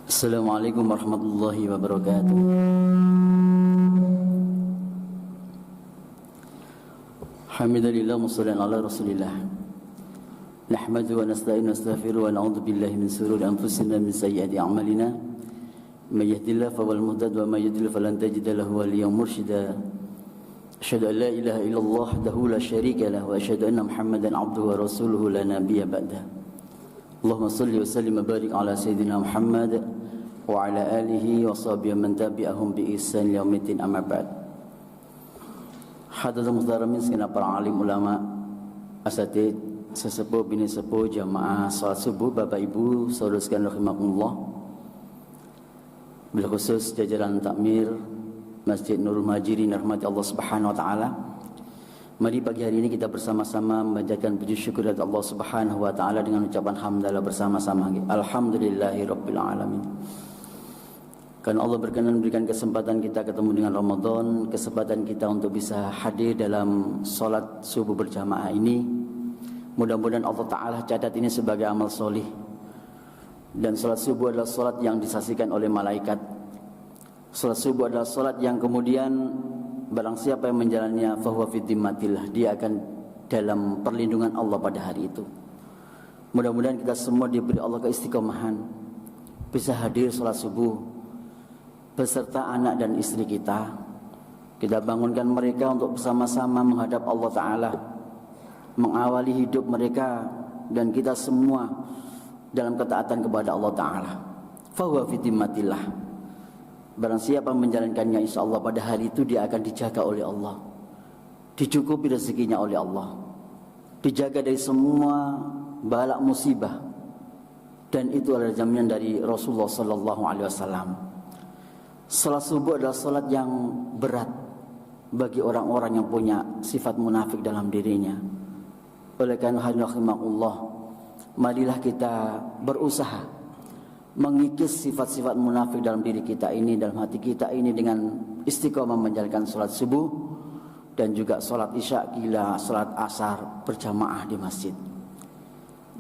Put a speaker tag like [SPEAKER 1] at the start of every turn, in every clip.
[SPEAKER 1] Assalamualaikum warahmatullahi wabarakatuh. Alhamdulillah wassalatu ala Rasulillah. Nahmadu wa nasta'inu wa nastaghfiru wa na'udzu billahi min shururi anfusina min sayyiati a'malina. May yahdihillahu fawal muhtad wa may yudlil falan tajida lahu waliyyan mursyida. Asyhadu an la ilaha illallah wahdahu la syarika lahu wa asyhadu anna Muhammadan 'abduhu wa rasuluhu la nabiyya ba'da. Allahumma shalli wa sallim wa barik ala sayyidina Muhammad wa ala alihi wa sahbihi man tabi'ahum bi ihsan yaumiddin amma ba'd. Hadirin muhtaramin sekalian para alim ulama, asatid, sesepuh bini sepuh jamaah salat subuh, Bapak Ibu, saudara sekalian rahimakumullah. Bila khusus jajaran takmir Masjid Nurul Muhajirin rahmati Allah Subhanahu wa taala. Mari pagi hari ini kita bersama-sama membacakan puji syukur kepada Allah Subhanahu wa taala dengan ucapan hamdalah bersama-sama. Alhamdulillahirabbil alamin. Karena Allah berkenan memberikan kesempatan kita ketemu dengan Ramadan, kesempatan kita untuk bisa hadir dalam salat subuh berjamaah ini. Mudah-mudahan Allah taala catat ini sebagai amal solih. Dan salat subuh adalah salat yang disaksikan oleh malaikat. Salat subuh adalah salat yang kemudian barang siapa yang menjalannya fahuwa fi dhimmatillah, dia akan dalam perlindungan Allah pada hari itu. Mudah-mudahan kita semua diberi Allah keistiqomahan, bisa hadir salat subuh beserta anak dan istri kita. Kita bangunkan mereka untuk bersama-sama menghadap Allah Ta'ala, mengawali hidup mereka dan kita semua dalam ketaatan kepada Allah Ta'ala. Fahuwa fi dhimmatillah. Barang siapa menjalankannya, insya Allah pada hari itu dia akan dijaga oleh Allah, dicukupi rezekinya oleh Allah, dijaga dari semua bala musibah. Dan itu adalah jaminan dari Rasulullah Sallallahu Alaihi Wasallam. Salat subuh adalah salat yang berat bagi orang-orang yang punya sifat munafik dalam dirinya. Oleh karena Allah, marilah kita berusaha mengikis sifat-sifat munafik dalam diri kita ini, dalam hati kita ini, dengan istiqomah menjalankan salat subuh dan juga salat isya kila salat asar berjamaah di masjid.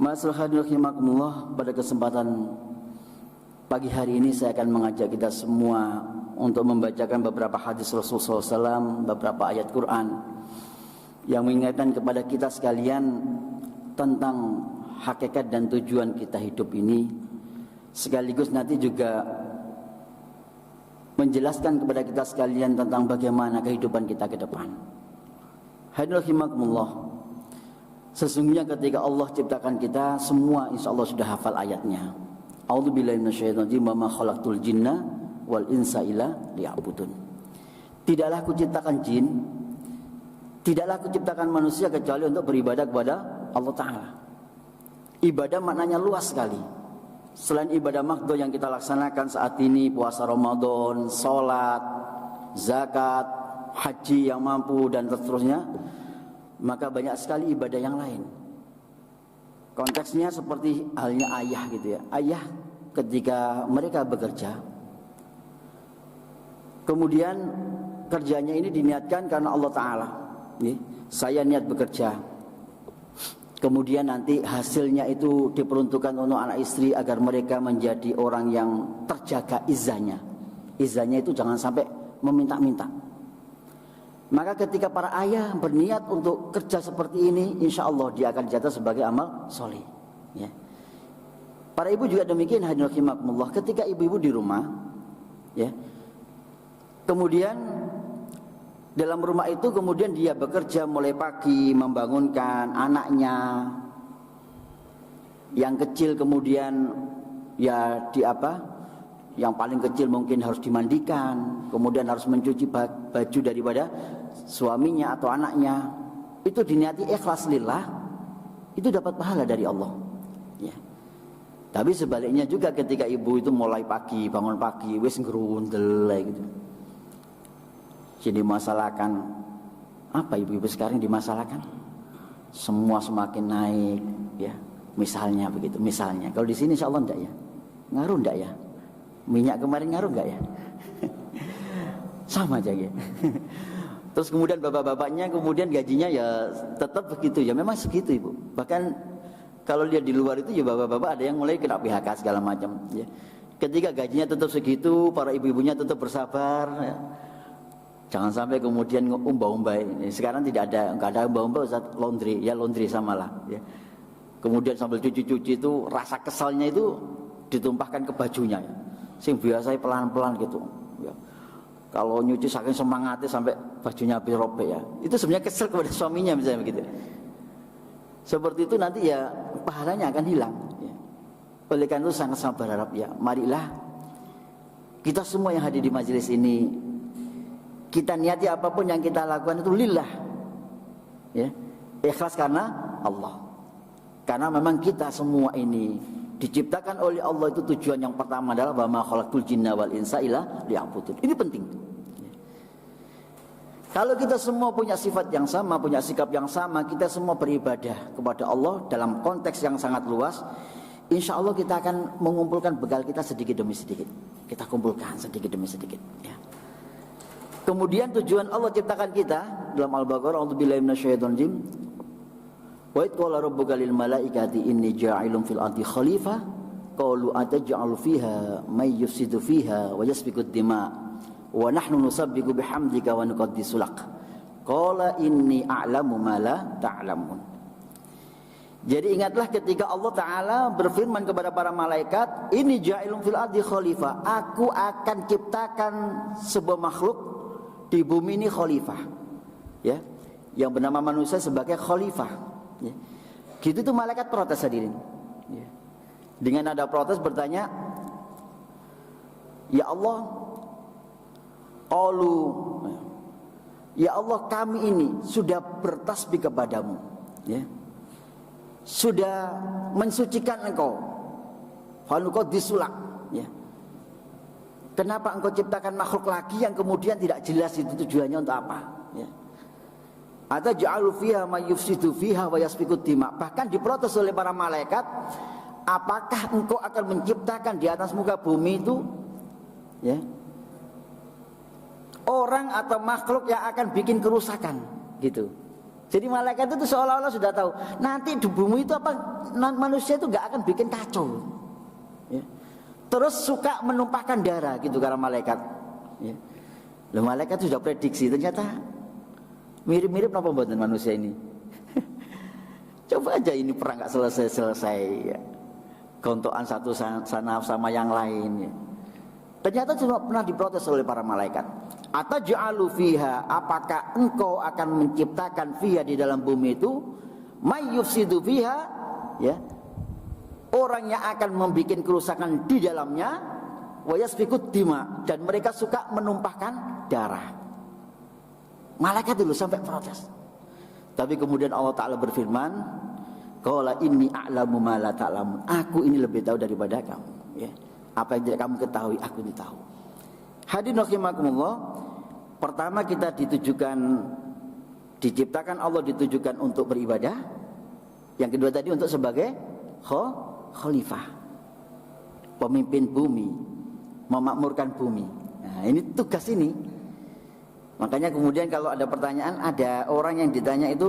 [SPEAKER 1] Masalah hadirin rahimakumullah, pada kesempatan pagi hari ini saya akan mengajak kita semua untuk membacakan beberapa hadis Rasulullah SAW, beberapa ayat Quran yang mengingatkan kepada kita sekalian tentang hakikat dan tujuan kita hidup ini. Sekaligus nanti juga menjelaskan kepada kita sekalian tentang bagaimana kehidupan kita ke depan. Hadirin rahimakumullah, sesungguhnya ketika Allah ciptakan kita semua, insya Allah sudah hafal ayatnya. A'udzubillahi minasyaitonir rajim, wa ma khalaqtul jinna wal insa illa liya'budun. Tidaklah aku ciptakan jin, tidaklah aku ciptakan manusia kecuali untuk beribadah kepada Allah Ta'ala. Ibadah maknanya luas sekali. Selain ibadah makdo yang kita laksanakan saat ini, puasa Ramadan, sholat, zakat, haji yang mampu dan seterusnya, maka banyak sekali ibadah yang lain. Konteksnya seperti halnya ayah gitu ya. Ayah ketika mereka bekerja, kemudian kerjanya ini diniatkan karena Allah Ta'ala. Saya niat bekerja, kemudian nanti hasilnya itu diperuntukkan untuk anak istri agar mereka menjadi orang yang terjaga izzahnya. Izzahnya itu jangan sampai meminta-minta. Maka ketika para ayah berniat untuk kerja seperti ini, insya Allah dia akan dijatuh sebagai amal soleh. Ya. Para ibu juga demikian, hadirin rahimakumullah. Ketika ibu-ibu di rumah, ya, kemudian dalam rumah itu kemudian dia bekerja mulai pagi, membangunkan anaknya yang kecil, kemudian ya yang paling kecil mungkin harus dimandikan, kemudian harus mencuci baju daripada suaminya atau anaknya. Itu diniati ikhlas lillah, itu dapat pahala dari Allah, ya. Tapi sebaliknya juga ketika ibu itu mulai pagi, bangun pagi, wis ngerundel gitu. Jadi dimasalahkan, apa ibu-ibu sekarang dimasalahkan? Semua semakin naik, ya. Misalnya begitu, misalnya. Kalau di sini insya Allah enggak ya? Ngaruh enggak ya? Minyak kemarin ngaruh enggak ya? Sama aja ya. Terus kemudian bapak-bapaknya kemudian gajinya ya tetap begitu ya, memang segitu ibu. Bahkan kalau lihat di luar itu ya bapak-bapak ada yang mulai kena PHK segala macam ya. Ketika gajinya tetap segitu, para ibu-ibunya tetap bersabar, ya. Jangan sampai kemudian umba-umba. Sekarang tidak ada, nggak ada umba-umba, Ustaz, laundry, ya laundry samalah. Ya. Kemudian sambil cuci-cuci itu rasa kesalnya itu ditumpahkan ke bajunya. Ya. Sing biasa pelan-pelan gitu. Ya. Kalau nyuci saking semangatnya sampai bajunya habis robek ya. Itu sebenarnya kesel kepada suaminya misalnya begitu. Seperti itu nanti ya pahalanya akan hilang. Ya. Oleh karena itu sangat-sangat berharap ya, marilah kita semua yang hadir di majelis ini, kita niati apapun yang kita lakukan itu lillah, ya, ikhlas karena Allah. Karena memang kita semua ini diciptakan oleh Allah, itu tujuan yang pertama adalah wa ma khalaqtul jinna wal insa illa liya'budun. Ini penting. Kalau kita semua punya sifat yang sama, punya sikap yang sama, kita semua beribadah kepada Allah dalam konteks yang sangat luas, insya Allah kita akan mengumpulkan bekal kita sedikit demi sedikit. Kita kumpulkan sedikit demi sedikit, ya. Kemudian tujuan Allah ciptakan kita dalam Al-Baqarah, a'udzubillahi minasyaitonir rajim. Wa idh qala rabbuka lil malaikati inni ja'ilun fil ardi khalifah qalu ataj'alu fiha may yufsidu fiha wa yasfiku ad-dima' wa nahnu nusabbihu bihamdika wa nuqaddisu lak. Qala inni a'lamu ma la ta'lamun. Jadi ingatlah ketika Allah Ta'ala berfirman kepada para malaikat, ini ja'ilun fil ardi khalifah, aku akan ciptakan sebuah makhluk di bumi ini khalifah, ya, yang bernama manusia sebagai khalifah, ya. Gitu tuh malaikat protes hadirin, ya. Dengan ada protes bertanya, ya Allah, qalu, ya Allah, kami ini sudah bertasbih kepadamu, ya, sudah mensucikan engkau, fanuqaddisulak, ya. Kenapa engkau ciptakan makhluk lagi yang kemudian tidak jelas itu tujuannya untuk apa, ya. Ataj'alu fiha may yufsidu fiha wa yasfiku dima. Bahkan diprotes oleh para malaikat, apakah engkau akan menciptakan di atas muka bumi itu, ya, orang atau makhluk yang akan bikin kerusakan, gitu. Jadi malaikat itu seolah-olah sudah tahu nanti di bumi itu apa, manusia itu nggak akan bikin kacau, ya. Terus suka menumpahkan darah gitu karena malaikat, ya. Loh, malaikat sudah prediksi, ternyata mirip-mirip apa buatan manusia ini. Coba aja ini perang nggak selesai-selesai, ya. Gontokan satu sana sama yang lain, ya. Ternyata cuma pernah diprotes oleh para malaikat. Ataj'alu fiha, apakah engkau akan menciptakan fiha di dalam bumi itu may yufsidu fiha, ya, orang yang akan membuat kerusakan di dalamnya, wa yasfiku dima, dan mereka suka menumpahkan darah. Malaikat dulu sampai protes. Tapi kemudian Allah Ta'ala berfirman, qala inni a'lamu ma la ta'lamun, aku ini lebih tahu daripada kamu, ya. Apa yang tidak kamu ketahui, aku ini tahu. Hadirin rahimakumullah, pertama kita diciptakan Allah ditujukan untuk beribadah. Yang kedua tadi untuk sebagai khalifah, pemimpin bumi, memakmurkan bumi. Nah, ini tugas ini. Makanya kemudian kalau ada pertanyaan, ada orang yang ditanya itu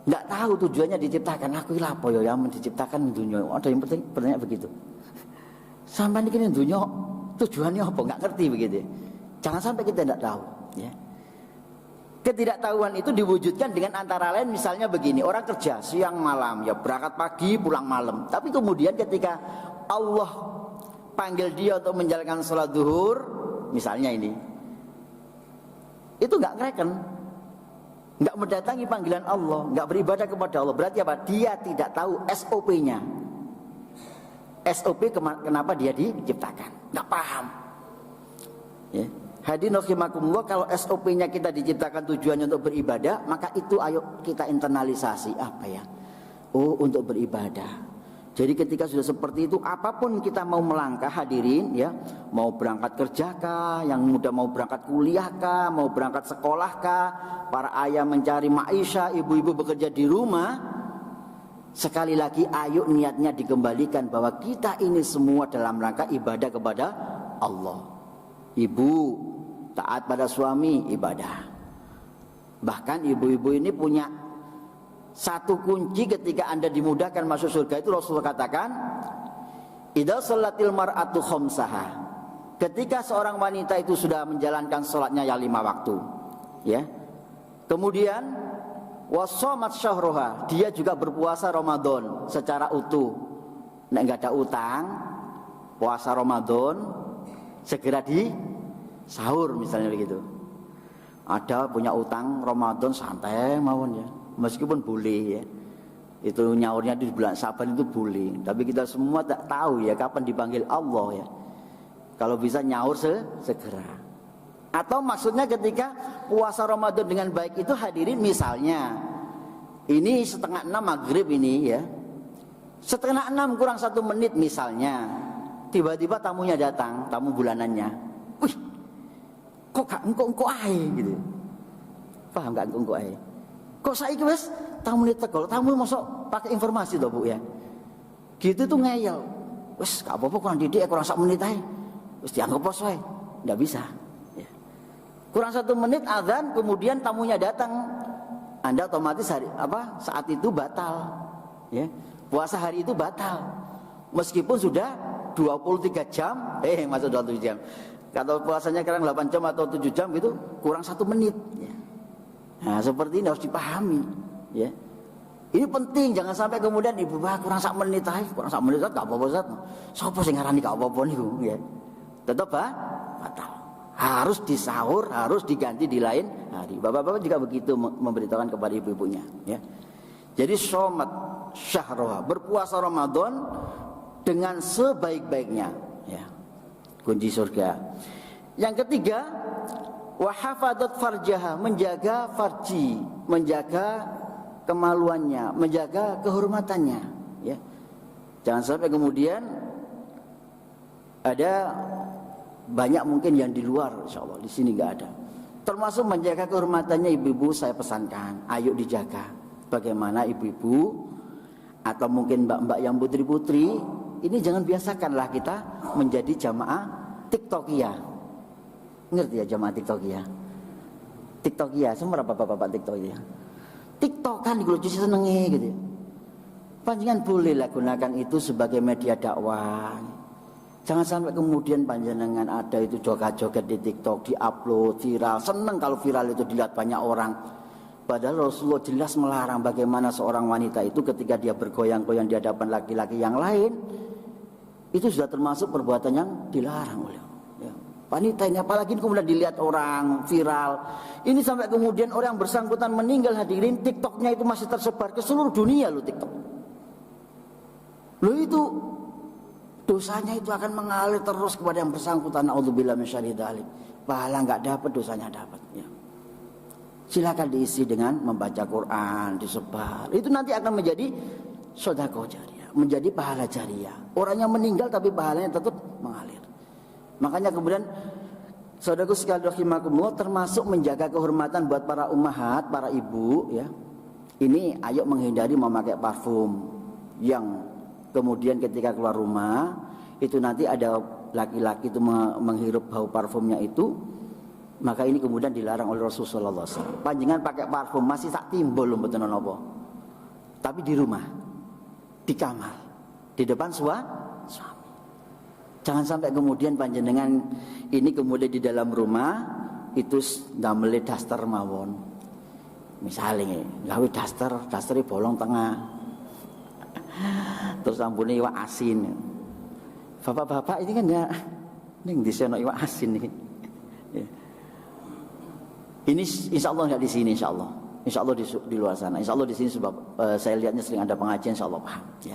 [SPEAKER 1] nggak tahu tujuannya diciptakan. Aku ini apa ya yang diciptakan dunia? Ada yang bertanya begitu. Sampai ini dunia tujuannya apa, nggak ngerti begitu. Jangan sampai kita tidak tahu, ya. Ketidaktahuan itu diwujudkan dengan antara lain misalnya begini, orang kerja siang malam, ya, berangkat pagi pulang malam, tapi kemudian ketika Allah panggil dia untuk menjalankan sholat zuhur misalnya ini, itu nggak ngereken, nggak mendatangi panggilan Allah, nggak beribadah kepada Allah. Berarti apa? Dia tidak tahu SOP-nya. SOP kenapa dia diciptakan, nggak paham, ya. Hadirin rahimakumullah, kalau SOP-nya kita diciptakan tujuannya untuk beribadah, maka itu ayo kita internalisasi apa ya? Oh, untuk beribadah. Jadi ketika sudah seperti itu, apapun kita mau melangkah hadirin, ya, mau berangkat kerja kah, yang muda mau berangkat kuliah kah, mau berangkat sekolah kah, para ayah mencari maisha, ibu-ibu bekerja di rumah, sekali lagi ayo niatnya dikembalikan bahwa kita ini semua dalam rangka ibadah kepada Allah. Ibu taat pada suami, ibadah. Bahkan ibu-ibu ini punya satu kunci ketika Anda dimudahkan masuk surga, itu Rasulullah katakan, idza shallatil mar'atu khamsaha, ketika seorang wanita itu sudah menjalankan sholatnya yang 5 waktu, ya. Kemudian wasomat syahroha, dia juga berpuasa Ramadan secara utuh. Nek nggak ada utang, puasa Ramadan segera di sahur misalnya begitu. Ada punya utang Ramadan santai mawon ya, meskipun boleh ya. Itu nyaurnya di bulan Saban itu boleh, tapi kita semua tak tahu ya kapan dipanggil Allah ya. Kalau bisa nyaur segera. Atau maksudnya ketika puasa Ramadan dengan baik itu hadirin, misalnya ini 5:30 maghrib ini ya, 5:30 kurang 1 menit misalnya, tiba-tiba tamunya datang, tamu bulanannya. Wih, kok gak engko ae gitu. Paham gak engko ae? Kok saiki wis tamu tegol, tamu mosok pakai informasi toh Bu ya. Gitu tuh ngeyel. Wis gak apa-apa kurang didik kurang 1 menit ae. Wis dianggap pos wae. Enggak bisa. Ya. Kurang 1 menit azan, kemudian tamunya datang. Anda otomatis saat itu batal. Ya. Puasa hari itu batal. Meskipun sudah 23 jam, masuk 27 jam. Kalau puasanya kurang 8 jam atau 7 jam gitu, kurang 1 menit. Ya. Nah, seperti ini harus dipahami. Ya. Ini penting, jangan sampai kemudian ibu kurang 1 menit aja, kurang 1 menit gak apa-apa Ustaz. Sapa sing ngarani gak apa-apa niku, ya. Tetap batal. Harus disahur, harus diganti di lain hari. Bapak-bapak juga begitu memberitahukan kepada ibu-ibunya, ya. Jadi shomat syahroha, berpuasa Ramadan dengan sebaik-baiknya, ya. Kunci surga. Yang ketiga, wahafadat farjaha, menjaga farji, menjaga kemaluannya, menjaga kehormatannya, ya. Jangan sampai kemudian ada banyak mungkin yang di luar, insyaallah di sini nggak ada. Termasuk menjaga kehormatannya ibu-ibu, saya pesankan, ayo dijaga. Bagaimana ibu-ibu atau mungkin mbak-mbak yang putri-putri ini jangan biasakanlah kita menjadi jamaah TikTokia. Ngerti ya jamaah TikTokia? TikTokia, semua bapak-bapak TikTokia. TikTok kan kalau cuci senengi gitu. Panjenengan bolehlah gunakan itu sebagai media dakwah. Jangan sampai kemudian panjenengan ada itu joget-joget di TikTok, diupload viral. Seneng kalau viral itu dilihat banyak orang. Padahal Rasulullah jelas melarang bagaimana seorang wanita itu ketika dia bergoyang-goyang di hadapan laki-laki yang lain, itu sudah termasuk perbuatan yang dilarang oleh ya. Wanita ini apalagi kemudian dilihat orang viral. Ini sampai kemudian orang yang bersangkutan meninggal, hadirin, TikToknya itu masih tersebar ke seluruh dunia loh TikTok. Loh itu dosanya itu akan mengalir terus kepada yang bersangkutan. Naudzubillah min syarri dzalik. Pahala enggak dapat, dosanya dapat ya. Silakan diisi dengan membaca Quran, disebar. Itu nanti akan menjadi sedekah jariyah, menjadi pahala jariyah. Orang yang meninggal tapi pahalanya tetap mengalir. Makanya kemudian saudaraku sekalian rahimakumullah, termasuk menjaga kehormatan buat para ummahat, para ibu ya. Ini ayo menghindari memakai parfum yang kemudian ketika keluar rumah itu nanti ada laki-laki itu menghirup bau parfumnya itu, maka ini kemudian dilarang oleh Rasulullah SAW. Panjenengan pakai parfum masih sak timbul lho mboten napa. Tapi di rumah, di kamar, di depan suami. Jangan sampai kemudian panjenengan ini kemudian di dalam rumah itu ndamel daster mawon. Misalnya gawe dasternya bolong tengah. Terus ampune iwak asin. Bapak-bapak ini kan ya ning disono iwak asin nih. Ya. Ini insya Allah nggak di sini, insya Allah di luar sana. Insya Allah di sini sebab saya lihatnya sering ada pengajian, insya Allah paham. Ya.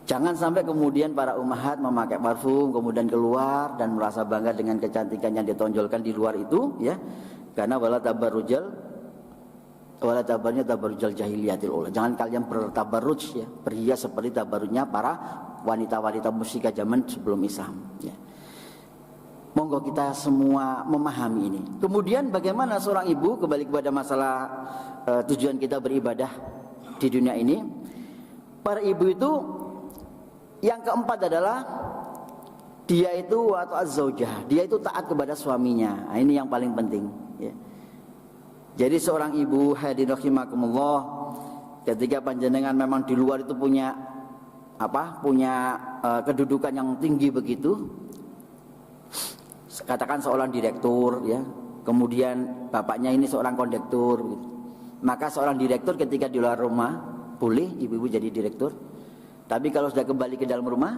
[SPEAKER 1] Jangan sampai kemudian para ummahat memakai parfum kemudian keluar dan merasa bangga dengan kecantikan yang ditonjolkan di luar itu, ya. Karena wala tabarrujal jahiliyatil ula. Jangan kalian bertabarruj ya, berhias seperti tabarrujnya para wanita-wanita musyrikah zaman sebelum Islam, ya. Monggo kita semua memahami ini. Kemudian bagaimana seorang ibu, kembali kepada masalah tujuan kita beribadah di dunia ini. Para ibu itu yang keempat adalah dia itu atau az-zaujah, dia itu taat kepada suaminya. Nah, ini yang paling penting, ya. Jadi seorang ibu hadirin rahimakumullah, ketika panjenengan memang di luar itu punya punya kedudukan yang tinggi begitu, katakan seorang direktur ya, kemudian bapaknya ini seorang kondektur gitu. Maka seorang direktur ketika di luar rumah boleh ibu-ibu jadi direktur, tapi kalau sudah kembali ke dalam rumah,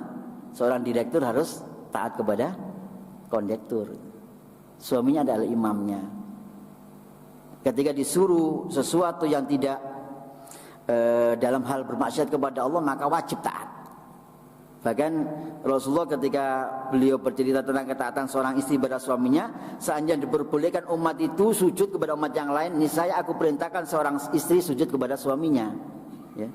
[SPEAKER 1] seorang direktur harus taat kepada kondektur. Suaminya adalah imamnya. Ketika disuruh sesuatu yang tidak dalam hal bermaksiat kepada Allah, maka wajib taat. Bahkan Rasulullah ketika beliau bercerita tentang ketaatan seorang istri pada suaminya, seandainya diperbolehkan umat itu sujud kepada umat yang lain, niscaya aku perintahkan seorang istri sujud kepada suaminya ya.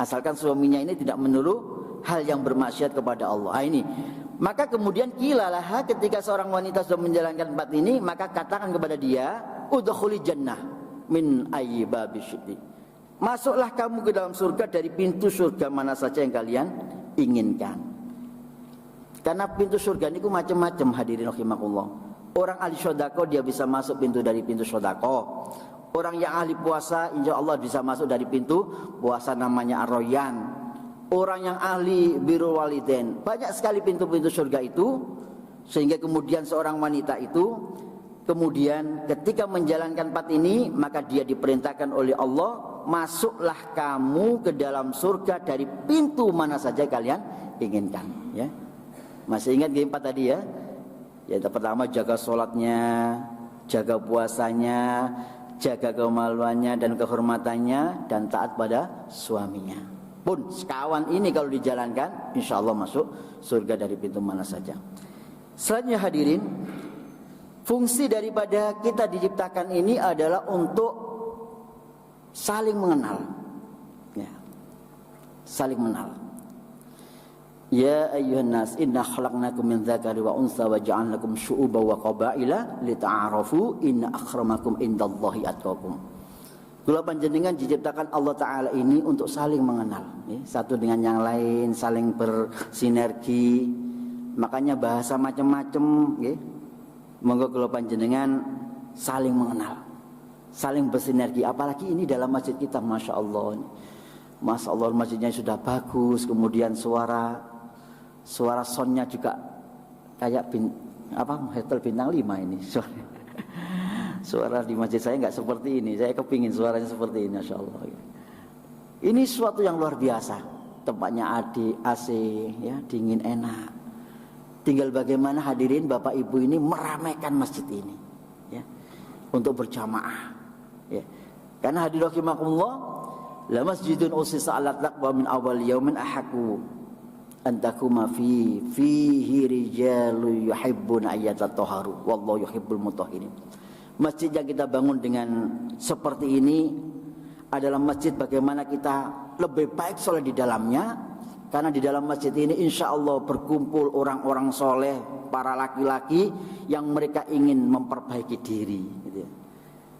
[SPEAKER 1] Asalkan suaminya ini tidak menyuruh hal yang bermaksiat kepada Allah. Ini maka kemudian kilalah, ketika seorang wanita sudah menjalankan empat ini, maka katakan kepada dia, udkhuli jannah min ayyi babi syi'ti. Masuklah kamu ke dalam surga dari pintu surga mana saja yang kalian inginkan. Karena pintu surga ini macam-macam, hadirin rahimakumullah. Orang ahli sedekah dia bisa masuk pintu dari pintu sedekah. Orang yang ahli puasa insya Allah bisa masuk dari pintu puasa namanya Ar-Rayyan. Orang yang ahli birrul walidain, banyak sekali pintu-pintu surga itu. Sehingga kemudian seorang wanita itu kemudian ketika menjalankan empat ini, maka dia diperintahkan oleh Allah, masuklah kamu ke dalam surga dari pintu mana saja kalian inginkan ya. Masih ingat game empat tadi ya? Yang pertama jaga sholatnya, jaga puasanya, jaga kemaluannya dan kehormatannya, dan taat pada suaminya. Pun sekawan ini kalau dijalankan, insya Allah masuk surga dari pintu mana saja. Selanjutnya hadirin, fungsi daripada kita diciptakan ini adalah untuk saling mengenal ya. Saling mengenal. Ya ayyuhan nas, inna khalaqnakum min dzakari wa unsa wa ja'alnakum syu'uban wa qabaila lita'arafu inna akramakum indallahi atqakum. Kula panjenengan diciptakan Allah Ta'ala ini untuk saling mengenal ya. Satu dengan yang lain, saling bersinergi. Makanya bahasa macam-macam ya. Monggo kula panjenengan saling mengenal, saling bersinergi. Apalagi ini dalam masjid kita, Masya Allah. Masya Allah, masjidnya sudah bagus. Kemudian suara soundnya juga kayak hotel bintang 5 ini. Suara di masjid saya nggak seperti ini. Saya kepingin suaranya seperti ini, Masya Allah. Ini suatu yang luar biasa. Tempatnya AC ya, dingin enak. Tinggal bagaimana hadirin Bapak Ibu ini meramaikan masjid ini ya, untuk berjamaah ya. Karena hadirin rahimakumullah, la masjidun usisa 'ala taqwa min awal yaumin ahaqqu an takuma fihi rijalun yuhibbuna ayyatatahharu wallahu yuhibbul mutahhirin. Masjid yang kita bangun dengan seperti ini adalah masjid bagaimana kita lebih baik sholat di dalamnya. Karena di dalam masjid ini insya Allah berkumpul orang-orang soleh, para laki-laki yang mereka ingin memperbaiki diri gitu.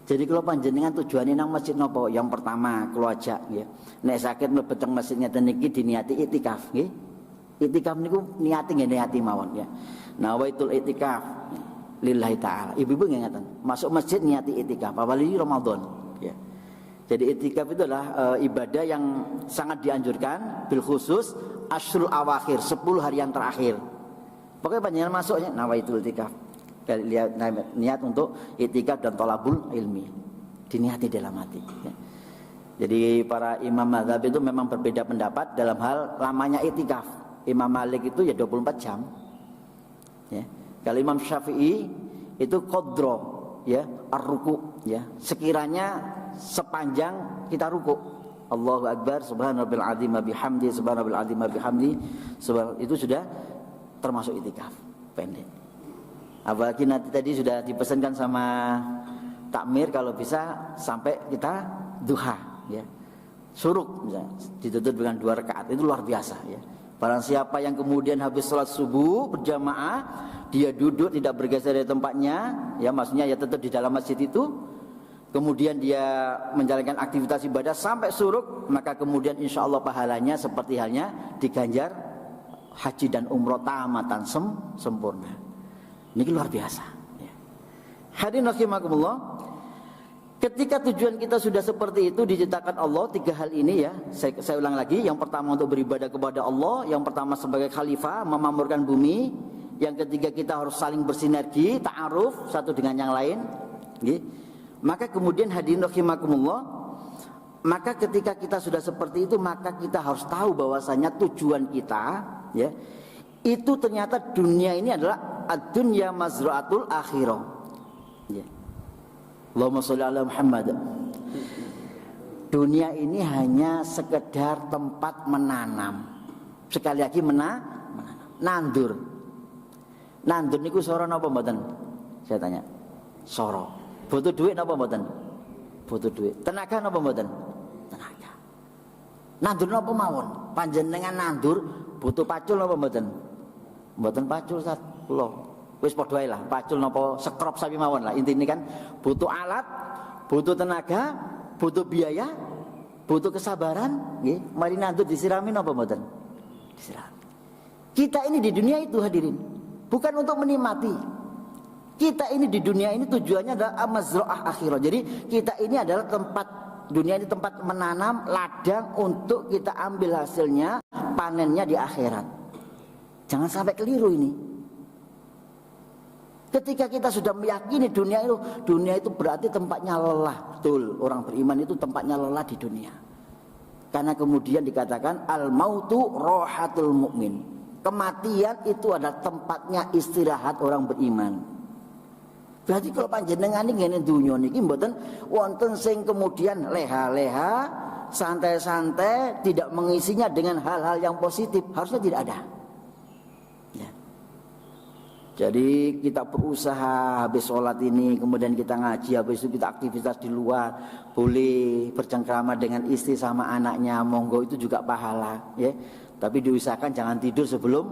[SPEAKER 1] Jadi kalau panjenengan tujuannya nang masjid nopo? Yang pertama kalau ajak ya, nek sakit mlebet masjidnya niki diniati itikaf nggih. Itikaf niku niati nggih niati mawon ya. Nawaitul itikaf lillahi taala. Ibu-ibu ngeten, masuk masjid niati itikaf apalagi Ramadan ya. Jadi itikaf itu adalah ibadah yang sangat dianjurkan, bil khusus asyrul awakhir, 10 hari yang terakhir. Pokoknya panjenengan masuknya nawaitul itikaf. Lihat niat untuk itikaf dan thalabul ilmi. Diniati dalam hati ya. Jadi para imam mazhab itu memang berbeda pendapat dalam hal lamanya itikaf. Imam Malik itu ya 24 jam. Ya. Kalau Imam Syafi'i itu qadra ya, ar-ruku ya. Sekiranya sepanjang kita ruku, Allahu Akbar, subhanallah azim bihamdi, subhanallah azim bihamdi, itu sudah termasuk itikaf pendek. Apalagi nanti tadi sudah dipesankan sama takmir kalau bisa sampai kita duha ya, suruk misalnya, ditutup dengan 2 rakaat, itu luar biasa ya. Barang siapa yang kemudian habis sholat subuh berjamaah, dia duduk tidak bergeser dari tempatnya ya, maksudnya ya tetap di dalam masjid itu, kemudian dia menjalankan aktivitas ibadah sampai suruk, maka kemudian insya Allah pahalanya seperti halnya diganjar haji dan umroh tamatan sempurna. Ini luar biasa ya. Hadirin rahimakumullah, Ketika tujuan kita sudah seperti itu diciptakan Allah, 3 hal ini ya, saya ulang lagi. Yang pertama untuk beribadah kepada Allah, yang pertama sebagai khalifah memakmurkan bumi, yang ketiga kita harus saling bersinergi, ta'aruf satu dengan yang lain. Maka kemudian hadirin rahimakumullah, maka ketika kita sudah seperti itu, maka kita harus tahu bahwasanya tujuan kita ya, itu ternyata dunia ini adalah ad-dunya mazra'atul akhirah. Ya. Allahumma sholli ala Muhammad. Dunia ini hanya sekedar tempat menanam. Sekali lagi menanam. Nandur. Nandur niku soro napa mboten? Saya tanya. Soro. Butuh duit napa mboten? Butuh duit. Tenaga napa mboten? Tenaga. Nandur napa mawon? Panjenengan nandur butuh pacul napa mboten? Mboten pacul Ustaz. Kula wis padha ae lah, pacul napa sekrop sapi mawon lah. Intine kan butuh alat, butuh tenaga, butuh biaya, butuh kesabaran, nggih. Mari nandur disirami napa mboten? Disirami. Kita ini di dunia itu hadirin, bukan untuk menikmati. Kita ini di dunia ini tujuannya adalah mazra'ah akhirah. Jadi kita ini adalah tempat, dunia ini tempat menanam ladang untuk kita ambil hasilnya, panennya di akhirat. Jangan sampai keliru ini. Ketika kita sudah meyakini dunia itu berarti tempatnya lelah. Betul, orang beriman itu tempatnya lelah di dunia. Karena kemudian dikatakan al-mautu rohatul mukmin. Kematian itu adalah tempatnya istirahat orang beriman. Berarti kalau panjenengan ini ngene dunia niki mboten wonten sing kemudian leha-leha, santai-santai, tidak mengisinya dengan hal-hal yang positif, harusnya tidak ada. Jadi kita berusaha habis sholat ini, kemudian kita ngaji, habis itu kita aktivitas di luar, boleh bercengkrama dengan istri sama anaknya, monggo itu juga pahala, ya. Tapi diusahakan jangan tidur sebelum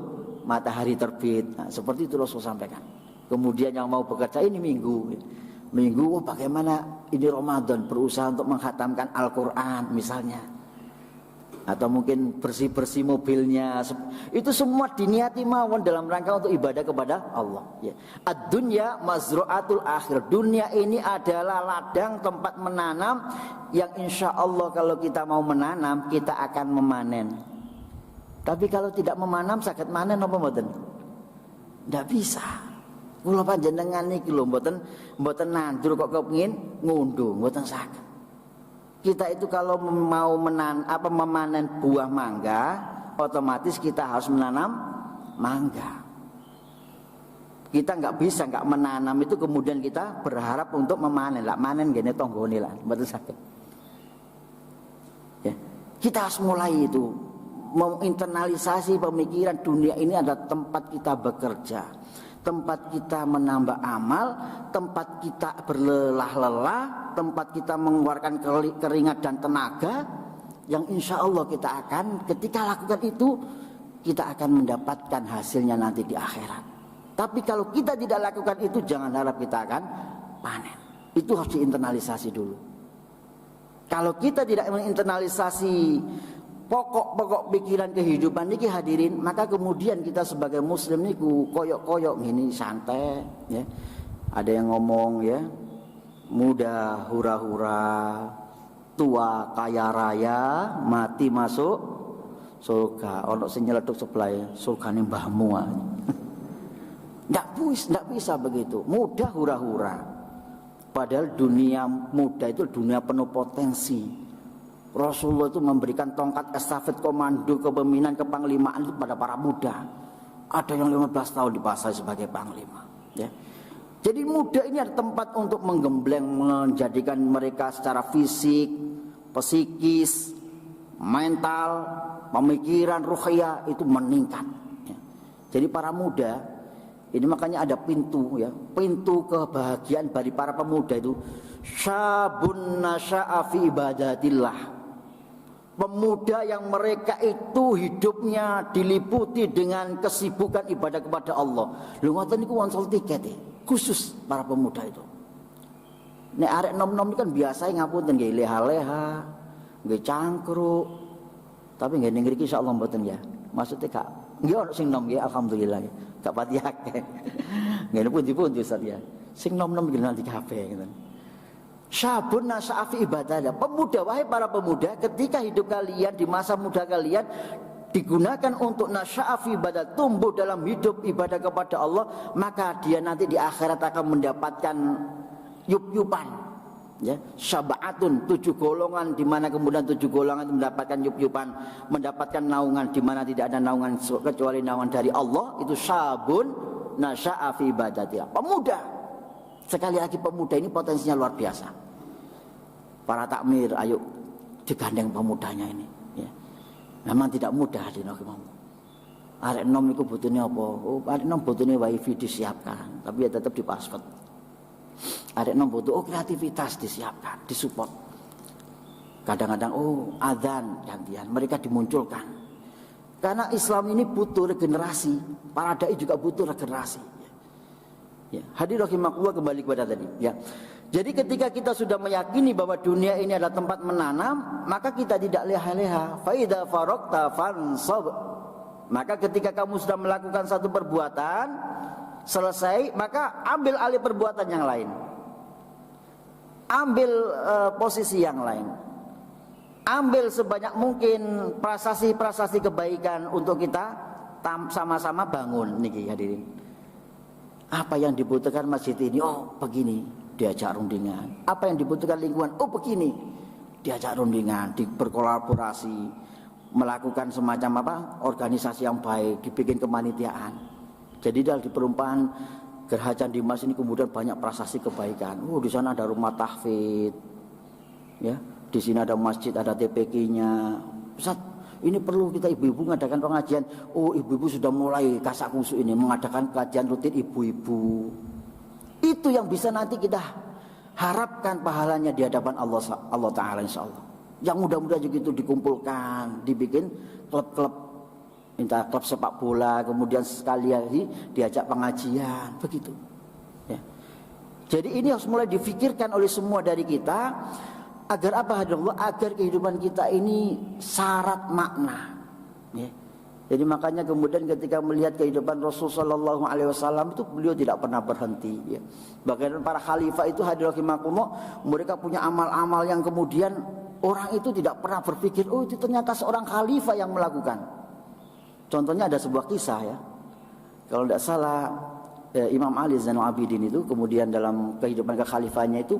[SPEAKER 1] matahari terbit. Nah, seperti itu Rasul sampaikan. Kemudian yang mau bekerja ini minggu, bagaimana ini Ramadan, berusaha untuk menghatamkan Al-Quran misalnya. Atau mungkin bersih-bersih mobilnya. Itu semua diniati mawon dalam rangka untuk ibadah kepada Allah ya. Ad-dunya mazru'atul akhir. Dunia ini adalah ladang tempat menanam yang insya Allah kalau kita mau menanam kita akan memanen. Tapi kalau tidak memanam sakit manen apa mboten? Tidak bisa. Kula panjenengan niki lho mboten nandur kok kepengin ngunduh, mboten saged. Kita itu kalau mau memanen buah mangga, otomatis kita harus menanam mangga. Kita nggak bisa nggak menanam itu kemudian kita berharap untuk memanen. Lah manen gini tonggone lah, betul sakit. Ya, kita harus mulai itu menginternalisasi pemikiran dunia ini adalah tempat kita bekerja, tempat kita menambah amal, tempat kita berlelah-lelah, tempat kita mengeluarkan keringat dan tenaga yang insya Allah kita akan ketika lakukan itu kita akan mendapatkan hasilnya nanti di akhirat. Tapi kalau kita tidak lakukan itu jangan harap kita akan panen. Itu harus diinternalisasi dulu. Kalau kita tidak menginternalisasi pokok-pokok pikiran kehidupan niki hadirin, maka kemudian kita sebagai muslim niku koyok-koyok gini santai ya. Ada yang ngomong ya, muda hura-hura, tua kaya raya, mati masuk surga. Ono sing nyeletuk sebelah surgane mbahmu. Ndak bisa begitu. Muda hura-hura. Padahal dunia muda itu dunia penuh potensi. Rasulullah itu memberikan tongkat estafet komando kepemimpinan kepanglimaan itu pada para muda. Ada yang 15 tahun dipasai sebagai panglima ya. Jadi muda ini ada tempat untuk menggembleng, menjadikan mereka secara fisik, psikis, mental, pemikiran, ruhiyah itu meningkat ya. Jadi para muda ini makanya ada pintu ya, pintu kebahagiaan bagi para pemuda itu syabun nasya'a fi ibadatillah. Pemuda yang mereka itu hidupnya diliputi dengan kesibukan ibadah kepada Allah. Lho ngoten niku wonten tiket khusus para pemuda itu. Nek arek nom-nom kan biasa ngapunten nggih leha-leha, nggih cangkruk. Tapi nggih ning mriki insyaallah mboten ya. Maksudnya gak nggih ono sing nom nggih alhamdulillah. Gak pati akeh. Nggih pundi-pundi Ustaz ya. Sing nom-nom nggih nanti kabeh ngoten. Syabun nasya'a fi ibadatillah. Pemuda, wahai para pemuda, ketika hidup kalian di masa muda kalian digunakan untuk nasya'a fi ibadah, tumbuh dalam hidup ibadah kepada Allah, maka dia nanti di akhirat akan mendapatkan yup-yupan, ya, syaba'atun, 7 golongan, di mana kemudian 7 golongan itu mendapatkan yup-yupan, mendapatkan naungan di mana tidak ada naungan kecuali naungan dari Allah. Itu syabun nasya'a fi ibadatillah. Pemuda, sekali lagi pemuda ini potensinya luar biasa. Para takmir, ayo digandeng pemudanya ini. Memang tidak mudah hadirin rahimakumullah. Arek nom iku butune apa? Oh, arek nom butune wifi disiapkan, tapi ya tetap di password. Arek nom butuh kreativitas disiapkan, disupport. Kadang-kadang azan gantian, mereka dimunculkan. Karena Islam ini butuh regenerasi, para dai juga butuh regenerasi. Ya, hadirin rahimakumullah, kembali kepada tadi, ya. Jadi ketika kita sudah meyakini bahwa dunia ini adalah tempat menanam, maka kita tidak leha-leha. Fa idza faraqta fansab. Maka ketika kamu sudah melakukan satu perbuatan selesai, maka ambil alih perbuatan yang lain. Ambil posisi yang lain. Ambil sebanyak mungkin prasasti-prasasti kebaikan untuk kita sama-sama bangun niki hadirin. Apa yang dibutuhkan masjid ini? Oh, begini. Diajak rundingan. Apa yang dibutuhkan lingkungan? Oh, begini. Diajak rundingan, berkolaborasi, melakukan semacam apa? Organisasi yang baik, dibikin kemanitiaan. Jadi dalam di perumpamaan Geraha Candi Mas ini kemudian banyak prasasti kebaikan. Oh, di sana ada rumah tahfidz. Ya, di sini ada masjid, ada TPQ-nya. Ustaz, ini perlu kita ibu-ibu mengadakan pengajian. Oh, ibu-ibu sudah mulai kasak kusuk ini mengadakan kajian rutin ibu-ibu. Itu yang bisa nanti kita harapkan pahalanya di hadapan Allah Ta'ala, insyaAllah. Yang mudah-mudahan juga itu dikumpulkan, dibikin klub-klub, minta klub sepak bola, kemudian sekali hari diajak pengajian, begitu. Ya. Jadi ini harus mulai difikirkan oleh semua dari kita, agar apa hadirullah, agar kehidupan kita ini syarat makna. Ya. Jadi makanya kemudian ketika melihat kehidupan Rasul Sallallahu Alaihi Wasallam itu beliau tidak pernah berhenti. Ya. Bahkan para khalifah itu hadirin rahimakumullah, mereka punya amal-amal yang kemudian orang itu tidak pernah berpikir, oh itu ternyata seorang khalifah yang melakukan. Contohnya ada sebuah kisah, ya. Kalau tidak salah Imam Ali Zainul Abidin itu kemudian dalam kehidupan kekhalifahannya itu,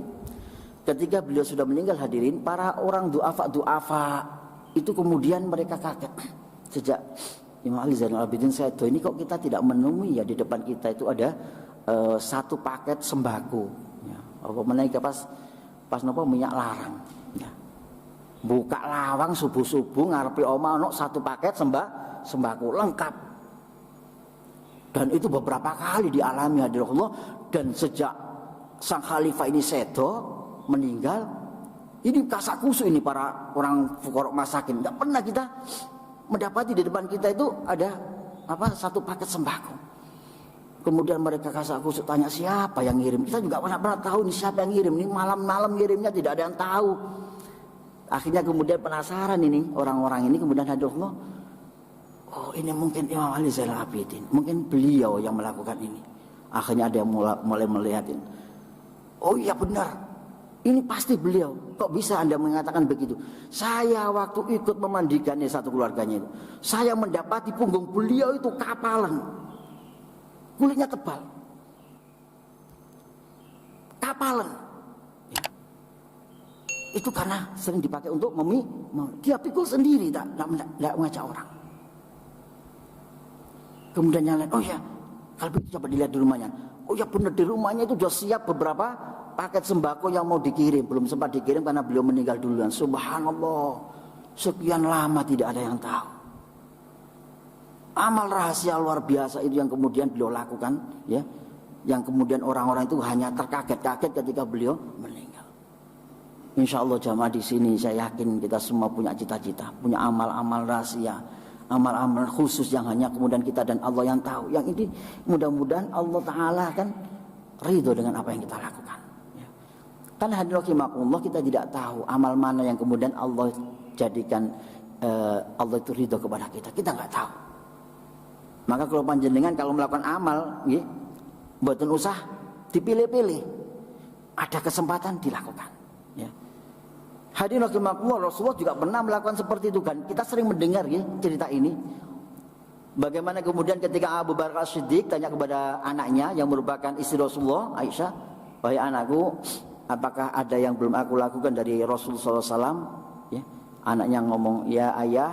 [SPEAKER 1] ketika beliau sudah meninggal hadirin, para orang du'afa itu kemudian mereka kaget. Sejak Imam Ali Zainul Abidin saya tahu ini kok kita tidak menemui ya di depan kita itu ada satu paket sembako. Ya. Apa menaik pas nopo minyak larang. Ya. Buka lawang subuh-subuh ngarepi oma ono satu paket sembako lengkap. Dan itu beberapa kali dialami hadirullah, dan sejak sang khalifah ini sedo meninggal, ini kasak kusuk ini para orang fuqara masakin. Tidak pernah kita mendapati di depan kita itu ada satu paket sembako. Kemudian mereka kasak kusuk tanya siapa yang ngirim. Kita juga pernah tahu nih siapa yang ngirim. Ini malam-malam ngirimnya tidak ada yang tahu. Akhirnya kemudian penasaran ini orang-orang ini, kemudian hadirullah, oh ini mungkin Imam Ali Zainal Abidin, mungkin beliau yang melakukan ini. Akhirnya ada yang mulai melihatin. Oh iya benar. Ini pasti beliau. Kok bisa Anda mengatakan begitu? Saya waktu ikut memandikannya satu keluarganya itu, saya mendapati punggung beliau itu kapalan, kulitnya tebal, kapalan. Ya. Itu karena sering dipakai untuk dia pikul sendiri, tidak mengajak orang. Kemudian yang lain, oh ya, kalau begitu coba dilihat di rumahnya. Oh ya benar, di rumahnya itu sudah siap beberapa paket sembako yang mau dikirim, belum sempat dikirim karena beliau meninggal duluan. Subhanallah, sekian lama tidak ada yang tahu. Amal rahasia luar biasa itu yang kemudian beliau lakukan, ya, yang kemudian orang-orang itu hanya terkaget-kaget ketika beliau meninggal. Insya Allah jamaah di sini saya yakin kita semua punya cita-cita, punya amal-amal rahasia, amal-amal khusus yang hanya kemudian kita dan Allah yang tahu. Yang ini mudah-mudahan Allah Ta'ala akan ridho dengan apa yang kita lakukan. Karena hadirin rahimakumullah, kita tidak tahu amal mana yang kemudian Allah jadikan Allah itu ridho kepada kita. Kita nggak tahu. Maka kalau panjenengan kalau melakukan amal, ya, buatan usah dipilih-pilih. Ada kesempatan dilakukan. Hadirin rahimakumullah, Rasulullah juga pernah melakukan seperti itu kan. Kita sering mendengar ya cerita ini. Bagaimana kemudian ketika Abu Bakar As-Siddiq tanya kepada anaknya yang merupakan istri Rasulullah, Aisyah, "Wahai anakku, apakah ada yang belum aku lakukan dari Rasulullah SAW?" Ya, anaknya ngomong, "Ya ayah,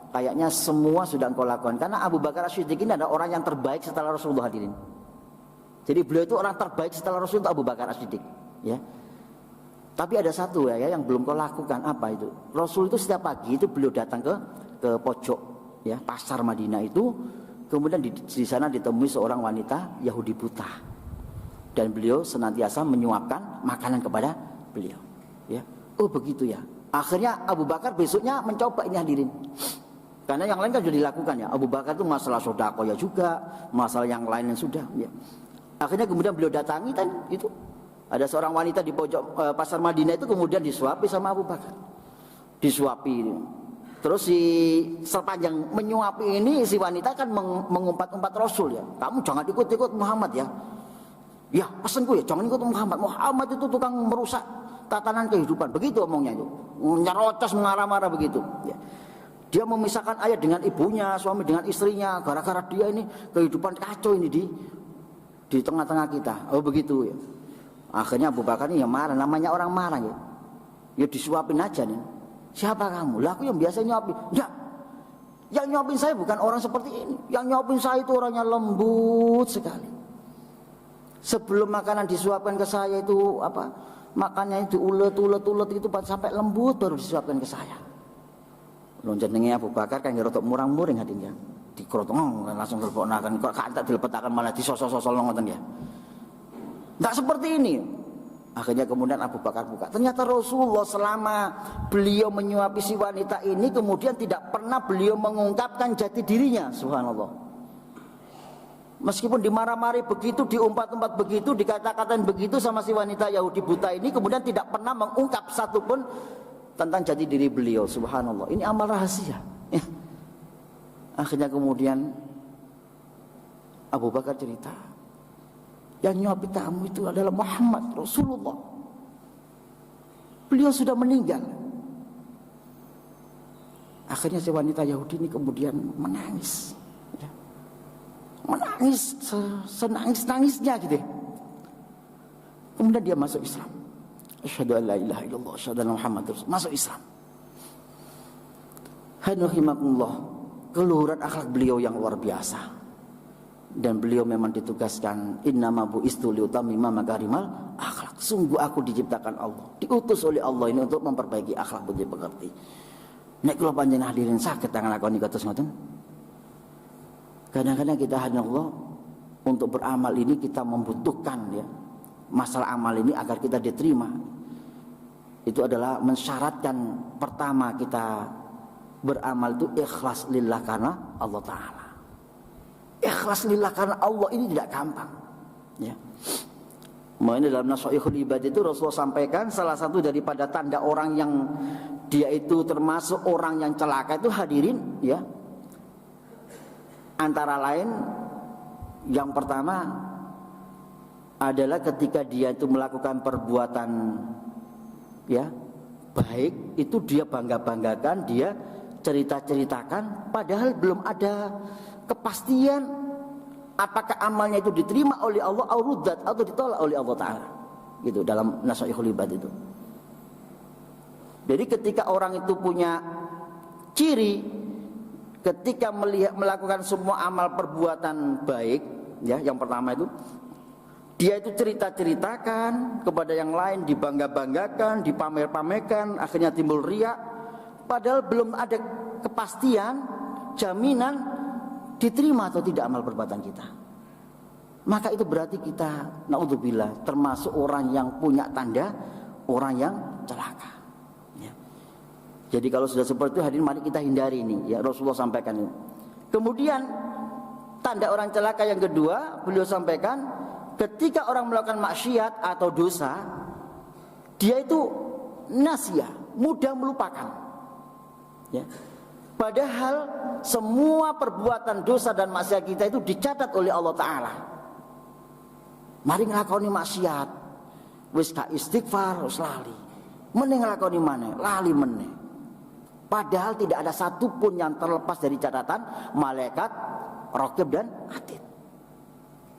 [SPEAKER 1] kayaknya semua sudah engkau lakukan." Karena Abu Bakar As-Siddiq ini adalah orang yang terbaik setelah Rasulullah, hadirin. Jadi beliau itu orang terbaik setelah Rasulullah, Abu Bakar As-Siddiq. Ya. Tapi ada satu ya yang belum kau lakukan. Apa itu? Rasul itu setiap pagi itu beliau datang ke pojok ya pasar Madinah itu, kemudian di sana ditemui seorang wanita Yahudi buta, dan beliau senantiasa menyuapkan makanan kepada beliau. Ya, oh begitu ya. Akhirnya Abu Bakar besoknya mencoba ini, hadirin. Karena yang lain kan sudah dilakukan ya. Abu Bakar itu masalah sedekah ya juga, masalah yang lain yang sudah. Ya. Akhirnya kemudian beliau datangi dan itu. Ada seorang wanita di pojok pasar Madinah itu kemudian disuapi sama Abu Bakar. Disuapi. Terus si sepanjang menyuapi ini si wanita kan mengumpat-umpat Rasul ya. "Kamu jangan ikut-ikut Muhammad ya." "Ya, pesanku ya, jangan ikut Muhammad. Muhammad itu tukang merusak tatanan kehidupan." Begitu omongnya itu. Nyerocos mengarah-marah begitu. Ya. Dia memisahkan ayah dengan ibunya, suami dengan istrinya. Gara-gara dia ini kehidupan kacau ini di tengah-tengah kita. Oh begitu ya. Akhirnya Abu Bakar ini yang marah, namanya orang marah ya. Ya disuapin aja nih. "Siapa kamu?" "Lah aku yang biasa nyuapin." "Ya, yang nyuapin saya bukan orang seperti ini. Yang nyuapin saya itu orangnya lembut sekali. Sebelum makanan disuapkan ke saya itu apa? Makannya itu ulet itu sampai lembut baru disuapkan ke saya." Lonjengnya Abu Bakar kan ngerotok murang-muring hatinya. Dikrotong langsung terponakan kok kantak dilepetakan malah disosol-sosol ngoten ya. Enggak seperti ini. Akhirnya kemudian Abu Bakar buka. Ternyata Rasulullah selama beliau menyuapi si wanita ini kemudian tidak pernah beliau mengungkapkan jati dirinya. Subhanallah. Meskipun dimarah-mari begitu, diumpat-umpat begitu, dikata-katain begitu sama si wanita Yahudi buta ini, kemudian tidak pernah mengungkap satupun tentang jati diri beliau. Subhanallah. Ini amal rahasia. Ya. Akhirnya kemudian Abu Bakar cerita, "Yang nyuapi kamu itu adalah Muhammad Rasulullah. Beliau sudah meninggal." Akhirnya si wanita Yahudi ini kemudian menangis ya. Menangis senangis-nangisnya gitu. Kemudian dia masuk Islam. Asyhadu an la ilaha illallah, asyhadu anna Muhammadar Rasulullah. Masuk Islam. Hadirin, keluhuran akhlak beliau yang luar biasa. Dan beliau memang ditugaskan, innama bu'istu liutammima makarimal akhlak. Sungguh aku diciptakan Allah, diutus oleh Allah ini untuk memperbaiki akhlak budi pekerti. Nek kula panjenengan hadirin saged nglakoni kados ngoten. Kadang-kadang kita hanya Allah untuk beramal ini kita membutuhkan ya. Masalah amal ini agar kita diterima. Itu adalah mensyaratkan pertama kita beramal itu ikhlas lillah karena Allah Ta'ala. Ikhlas lillah karena Allah ini tidak gampang ya. Makanya dalam Nashaikhul Ibad itu Rasulullah sampaikan salah satu daripada tanda orang yang dia itu termasuk orang yang celaka itu, hadirin ya, antara lain yang pertama adalah ketika dia itu melakukan perbuatan ya baik, itu dia bangga-banggakan, dia cerita-ceritakan, padahal belum ada kepastian apakah amalnya itu diterima oleh Allah atau ditolak oleh Allah Ta'ala gitu dalam Nashaikhul Ibad itu. Jadi ketika orang itu punya ciri ketika melakukan semua amal perbuatan baik ya, yang pertama itu dia itu cerita-ceritakan kepada yang lain, dibangga-banggakan, dipamer-pamerkan, akhirnya timbul riya, padahal belum ada kepastian, jaminan diterima atau tidak amal perbuatan kita. Maka itu berarti kita, naudzubillah, termasuk orang yang punya tanda orang yang celaka ya. Jadi kalau sudah seperti itu, hadirin, mari kita hindari ini ya, Rasulullah sampaikan ini. Kemudian tanda orang celaka yang kedua, beliau sampaikan ketika orang melakukan maksiat atau dosa, dia itu nasyah, mudah melupakan ya. Padahal semua perbuatan dosa dan maksiat kita itu dicatat oleh Allah Ta'ala. Mari ngelakoni maksiat, wis gak istighfar, wis lali Mending nglakoni maneh, lali meneh. Padahal tidak ada satupun yang terlepas dari catatan malaikat raqib dan atid.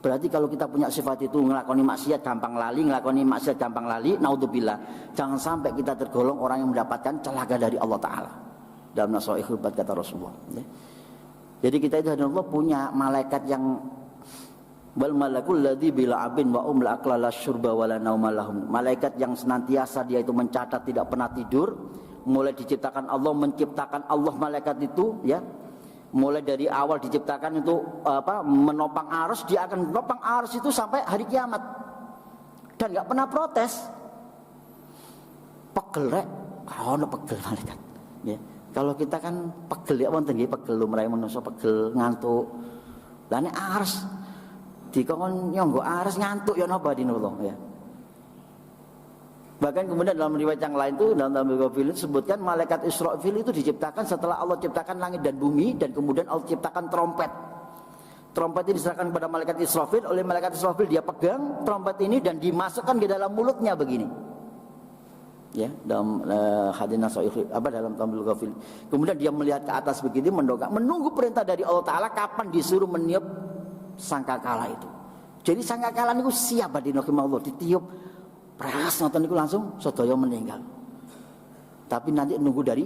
[SPEAKER 1] Berarti kalau kita punya sifat itu, nglakoni maksiat gampang lali, naudzubillah. Jangan sampai kita tergolong orang yang mendapatkan celaka dari Allah Ta'ala. Dalam Nasha'il Ibad kata Rasulullah. Jadi kita itu Allah punya malaikat yang wal malakul ladzi bila abin wa la aqla la syurba wa la nauma lahum. Malaikat yang senantiasa dia itu mencatat, tidak pernah tidur. Mulai diciptakan Allah, menciptakan Allah malaikat itu, ya. Mulai dari awal diciptakan itu menopang arus, dia akan menopang arus itu sampai hari kiamat. Dan enggak pernah protes. Pegel rek, ono pegel malaikat. Ya. Kalau kita kan pegel ya wonten nggih, pegel lumrahe manusa, pegel ngantuk. Lah nek arus dikon nyonggo ares ngantuk ya napa dinulung ya. Bahkan kemudian dalam riwayat yang lain itu dalam Al-Ghafir disebutkan malaikat Israfil itu diciptakan setelah Allah ciptakan langit dan bumi, dan kemudian Allah ciptakan trompet. Trompet ini diserahkan kepada malaikat Israfil, oleh malaikat Israfil dia pegang trompet ini dan dimasukkan ke dalam mulutnya begini. Ya, dalam hadis Nasha'il dalam Al-Ghafir. Kemudian dia melihat ke atas begini, mendongak, menunggu perintah dari Allah Taala kapan disuruh meniup sangkakala itu. Jadi sangkakala niku siap badhe Allah ditiup pras ngoten niku langsung sedaya meninggal. Tapi nanti nunggu dari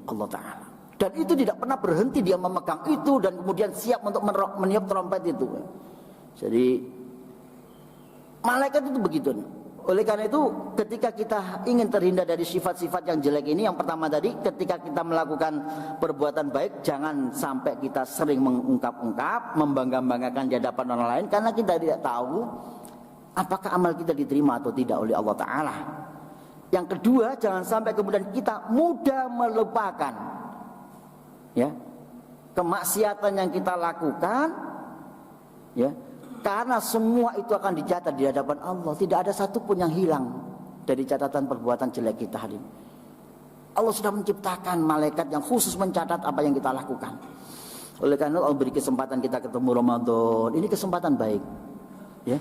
[SPEAKER 1] Allah Taala. Dan itu tidak pernah berhenti, dia memegang itu dan kemudian siap untuk meniup trompet itu. Jadi malaikat itu begitu. Oleh karena itu ketika kita ingin terhindar dari sifat-sifat yang jelek ini, yang pertama tadi, ketika kita melakukan perbuatan baik, jangan sampai kita sering mengungkap-ungkap, membangga-banggakan di hadapan orang lain, karena kita tidak tahu apakah amal kita diterima atau tidak oleh Allah Ta'ala. Yang kedua, jangan sampai kemudian kita mudah melupakan ya kemaksiatan yang kita lakukan, ya. Karena semua itu akan dicatat di hadapan Allah. Tidak ada satupun yang hilang dari catatan perbuatan jelek kita hari ini. Allah sudah menciptakan malaikat yang khusus mencatat apa yang kita lakukan. Oleh karena Allah beri kesempatan kita ketemu Ramadan. Ini kesempatan baik, ya.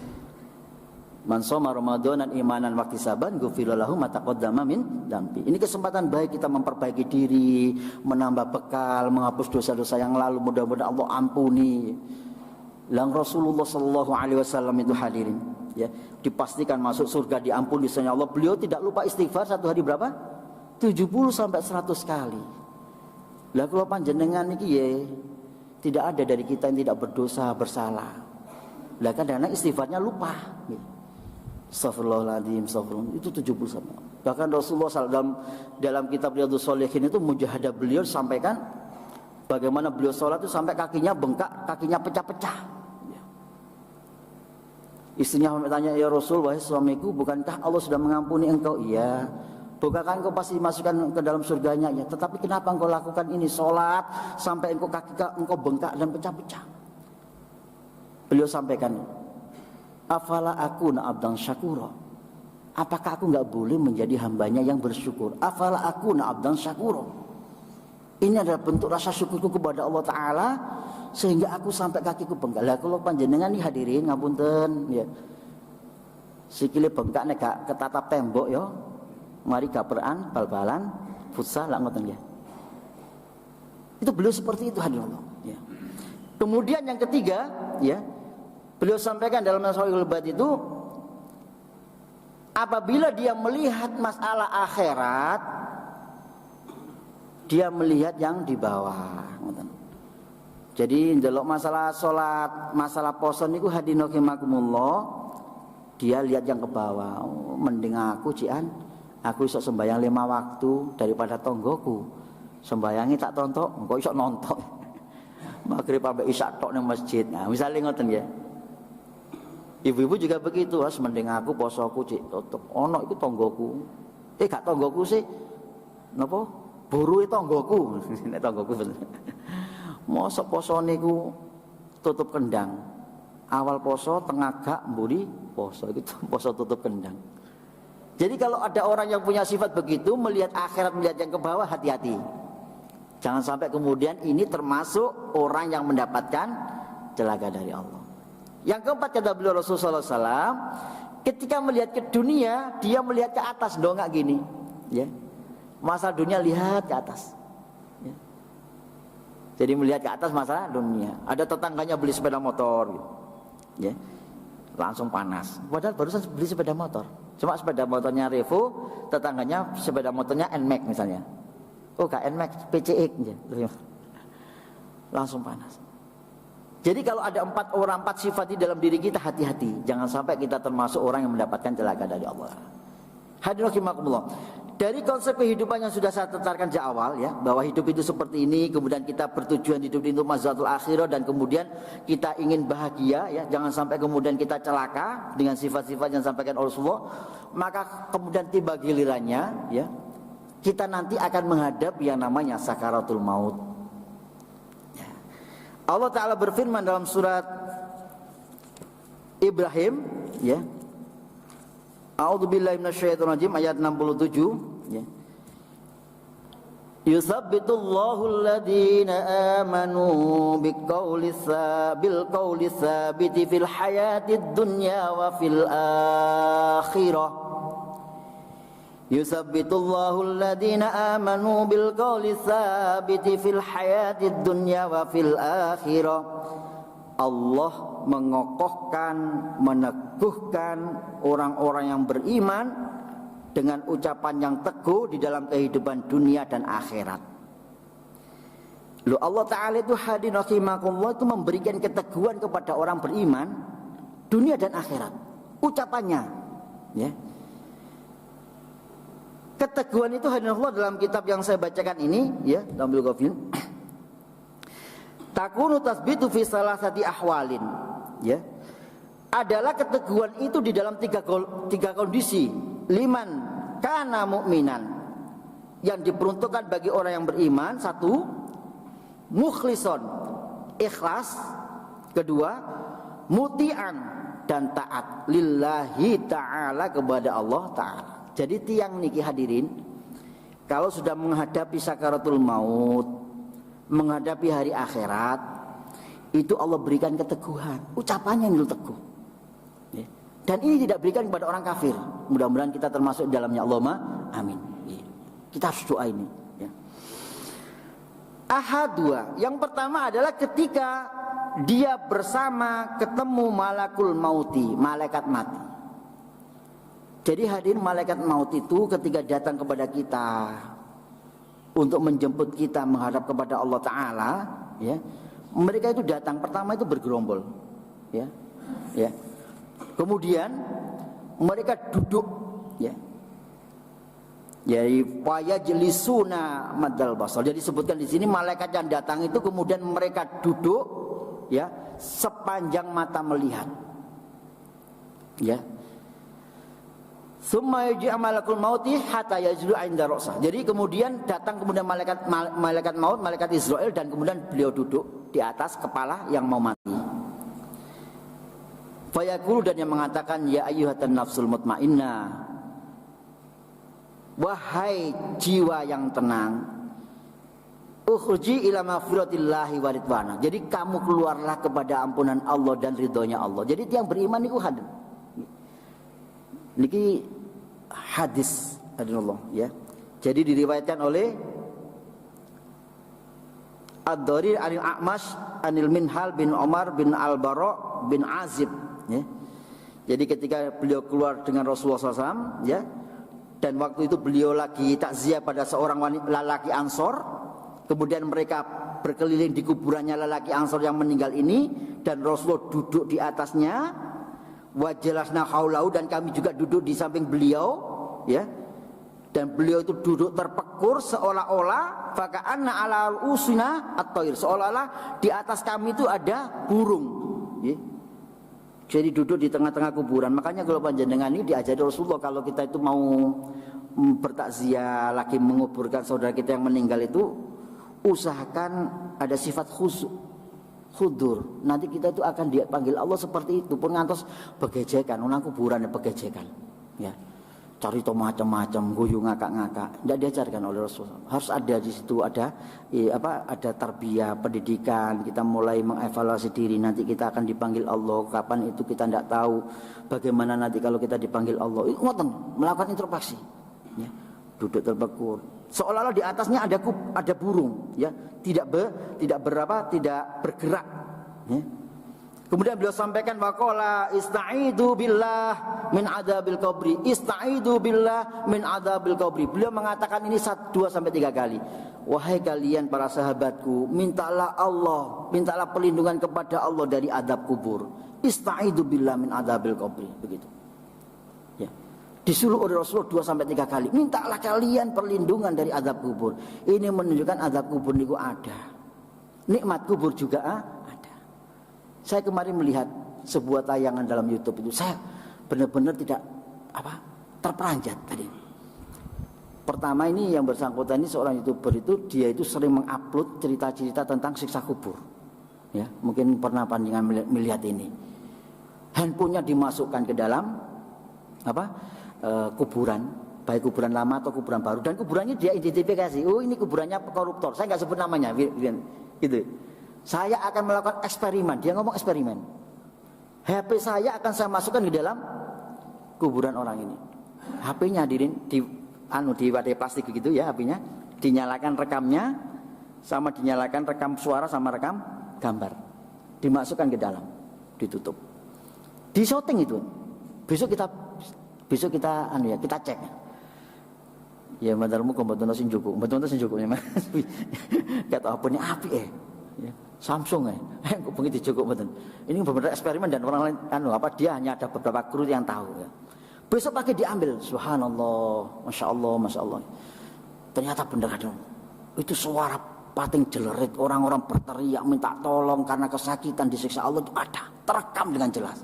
[SPEAKER 1] Man shoma Ramadanan imanan wa ihtisaban ghufira lahu ma taqaddama min dzambi. Ini kesempatan baik kita memperbaiki diri, menambah bekal, menghapus dosa-dosa yang lalu. Mudah-mudahan Allah ampuni. Lang Rasulullah Sallallahu Alaihi Wasallam itu hadirin, ya, dipastikan masuk surga, diampuni disanya Allah. Beliau tidak lupa istighfar satu hari berapa? 70 sampai 100 kali. Lah kalau panjenengan iki ya, tidak ada dari kita yang tidak berdosa bersalah. Lah kadang-kadang istighfarnya lupa. Astagfirullahaladzim, astagfirullah, itu 70 sampai. Bahkan Rasulullah dalam kitab Riyadhus Shalihin itu mujahadah beliau sampaikan bagaimana beliau sholat itu sampai kakinya bengkak, kakinya pecah-pecah. Istrinya bertanya, ya Rasul, wahai suamiku, bukankah Allah sudah mengampuni engkau? Iya. Bukankah engkau pasti dimasukkan ke dalam surganya? Ya. Tetapi kenapa engkau lakukan ini, sholat sampai engkau bengkak dan pecah-pecah? Beliau sampaikan, afala akuna abdan syakura. Apakah aku nggak boleh menjadi hambanya yang bersyukur? Afala akuna abdan syakura. Ini adalah bentuk rasa syukurku kepada Allah Ta'ala, sehingga aku sampai kakiku bengkak. Lah kalau panjenengan nih hadirin ngapunten ya, sikile bengkak nek gak ketatap tembok ya, mari gaperan bal-balan futsal lah ngoten ya. Itu beliau seperti itu hadirin Allah ya. Kemudian yang ketiga ya, beliau sampaikan dalam Nasha'il Ibad itu, apabila dia melihat masalah akhirat, dia melihat yang di bawah. Jadi ndelok masalah sholat, masalah poso niku hadina rahimakumullah, dia lihat yang ke bawah. Oh, mending aku cian, aku iso sembahyang 5 waktu daripada tonggoku sembayangi tak tontok, engko iso nonton. Maghrib sampai isya tok nang masjid. Nah, misalnya ngoten ya. Ibu-ibu juga begitu, harus mending aku posoku cik tutup. Ono iku tonggoku. Gak tonggoku sih. Napa? Buru tonggoku. Nek tonggoku bener. Mosok poso niku tutup kendang. Awal poso, tengah gak, mburi poso. Itu poso tutup kendang. Jadi kalau ada orang yang punya sifat begitu, melihat akhirat, melihat yang ke bawah, hati-hati. Jangan sampai kemudian ini termasuk orang yang mendapatkan celaka dari Allah. Yang keempat kata beliau Rasulullah SAW, ketika melihat ke dunia, dia melihat ke atas, dongak gini.
[SPEAKER 2] ya. Masalah dunia lihat ke atas. Ya. Jadi melihat ke atas masalah dunia. Ada tetangganya beli sepeda motor, ya, langsung panas. Padahal barusan beli sepeda motor. Cuma sepeda motornya Revo, tetangganya sepeda motornya NMAX misalnya. Oh, gak NMAX, PCX, ya. Langsung panas. Jadi kalau ada 4 sifat di dalam diri kita, hati-hati. Jangan sampai kita termasuk orang yang mendapatkan celaka dari Allah. Hadirin rahimakumullah. Dari konsep kehidupan yang sudah saya tetarkan di awal, ya, bahwa hidup itu seperti ini, kemudian kita bertujuan hidup ini untuk mazhatul akhirah, dan kemudian kita ingin bahagia, ya, jangan sampai kemudian kita celaka dengan sifat-sifat yang disampaikan oleh Rasulullah. Maka kemudian tiba gilirannya, ya, kita nanti akan menghadap yang namanya sakaratul maut. Ya. Allah Ta'ala berfirman dalam surat Ibrahim, ya, A'udzubillahi minasyaitonirrajim, ayat 67, ya. Yuthabbitullahu alladhina amanu bil qawli tsabiti fil hayatid dunya wa fil akhirah. Yuthabbitullahu alladhina amanu bil qawli tsabiti fil hayatid dunya wa fil akhirah. Allah mengokohkan, meneguhkan orang-orang yang beriman dengan ucapan yang teguh di dalam kehidupan dunia dan akhirat. Loh, Allah Ta'ala itu hadirin rahimakumullah itu memberikan keteguhan kepada orang beriman dunia dan akhirat. Ucapannya, ya. Keteguhan itu hadirin Allah dalam kitab yang saya bacakan ini, ya, dalam Al-Ghafin. Takunu tasbitu fi salasati ahwalin, ya. Adalah keteguhan itu di dalam tiga kondisi. Liman kana mu'minan, yang diperuntukkan bagi orang yang beriman. 1, mukhlison, ikhlas. 2, muti'an, dan taat lillahi ta'ala, kepada Allah Ta'ala. Jadi tiang niki hadirin, kalau sudah menghadapi sakaratul maut, menghadapi hari akhirat, itu Allah berikan keteguhan. Ucapannya yang teguh, ya. Dan ini tidak berikan kepada orang kafir. Mudah-mudahan kita termasuk di dalamnya, Allahumma amin, ya. Kita harus doa ini, ya. Ahad 2. Yang pertama adalah ketika dia bersama ketemu malakul mauti, malaikat mati. Jadi hadirin, malaikat maut itu ketika datang kepada kita untuk menjemput kita menghadap kepada Allah Ta'ala, ya, mereka itu datang pertama itu bergerombol, ya, ya. Kemudian mereka duduk, ya. Jadi wayajlisuna madal basar. Jadi disebutkan di sini malaikat yang datang itu kemudian mereka duduk, ya, sepanjang mata melihat, ya. Summa yaji'u malakul mauti hatta yajlu 'inda ra'sah. Jadi kemudian datang kemudian malaikat maut, malaikat Israel, dan kemudian beliau duduk di atas kepala yang mau mati. Fayaqulu, dan yang mengatakan, ya ayyuhatan nafsul mutmainnah, wahai jiwa yang tenang, ukhruji ila maghfiratillahi wa ridwana. Jadi kamu keluarlah kepada ampunan Allah dan ridhonya Allah. Jadi tiang beriman niku hadir. Niki hadis hadinullah, ya. Jadi diriwayatkan oleh Ad-Dharir anil A'mash anil Minhal bin Umar bin Al-Bara bin Azib, ya. Jadi ketika beliau keluar dengan Rasulullah SAW, ya, dan waktu itu beliau lagi takziah pada seorang wanita lelaki Ansor. Kemudian mereka berkeliling di kuburannya lelaki Ansor yang meninggal ini, dan Rasulullah duduk di atasnya. Wajelasna haulahu, dan kami juga duduk di samping beliau, ya. Dan beliau itu duduk terpekur seolah-olah faka'anna ala usina at-thair, seolah-olah di atas kami itu ada burung, ya. Jadi duduk di tengah-tengah kuburan. Makanya kalau panjenengan ini diajari Rasulullah, kalau kita itu mau bertakziah lagi menguburkan saudara kita yang meninggal itu, usahakan ada sifat khudur. Nanti kita itu akan dipanggil Allah seperti itu, pun ngantos begejekan, nang kuburan ya begejekan, ya. Cari to macam-macam, guyu ngakak-ngakak. Tidak diajarkan oleh Rasulullah. Harus ada di situ, ada ada tarbiyah, pendidikan. Kita mulai mengevaluasi diri. Nanti kita akan dipanggil Allah. Kapan itu kita tidak tahu. Bagaimana nanti kalau kita dipanggil Allah? Ngoten, melakukan introspeksi, ya. duduk terbekur. Seolah-olah di atasnya ada burung, ya, tidak bergerak. Ya. Kemudian beliau sampaikan waqala istaidu billah min adzabil qabri. Istaidu billah min adzabil qabri. Beliau mengatakan ini 2 sampai 3 kali. Wahai kalian para sahabatku, mintalah perlindungan kepada Allah dari azab kubur. Istaidu billah min adzabil qabri. Begitu. Ya. Disuruh oleh Rasulullah 2 sampai 3 kali. Mintalah kalian perlindungan dari azab kubur. Ini menunjukkan azab kubur itu ada. Nikmat kubur juga ada. Saya kemarin melihat sebuah tayangan dalam YouTube itu, saya benar-benar tidak terperanjat tadi. Pertama, ini yang bersangkutan ini seorang YouTuber itu, dia itu sering mengupload cerita-cerita tentang siksa kubur. Ya, mungkin pernah panjangan melihat ini. Handphonenya dimasukkan ke dalam kuburan, baik kuburan lama atau kuburan baru, dan kuburannya dia identifikasi. Oh, ini kuburannya koruptor. Saya nggak sebut namanya, gitu. Saya akan melakukan eksperimen. Dia ngomong eksperimen. HP saya akan saya masukkan ke dalam kuburan orang ini. HP-nya hadirin di wadah plastik begitu ya, HP-nya dinyalakan rekamnya, sama dinyalakan rekam suara sama rekam gambar, dimasukkan ke dalam, ditutup, di shooting itu. Besok kita kita cek. Ya madarmu kombetuno sing cukup ya Mas. Kata apa ini api ya. Samsung kok begitu cukup betul. Ini benar-benar eksperimen dan orang lain dia hanya ada beberapa kru yang tahu ya. Besok pagi diambil, subhanallah, masya Allah. Ternyata benar ada. Itu suara pating jelerit, orang-orang berteriak minta tolong karena kesakitan disiksa Allah itu ada, terekam dengan jelas.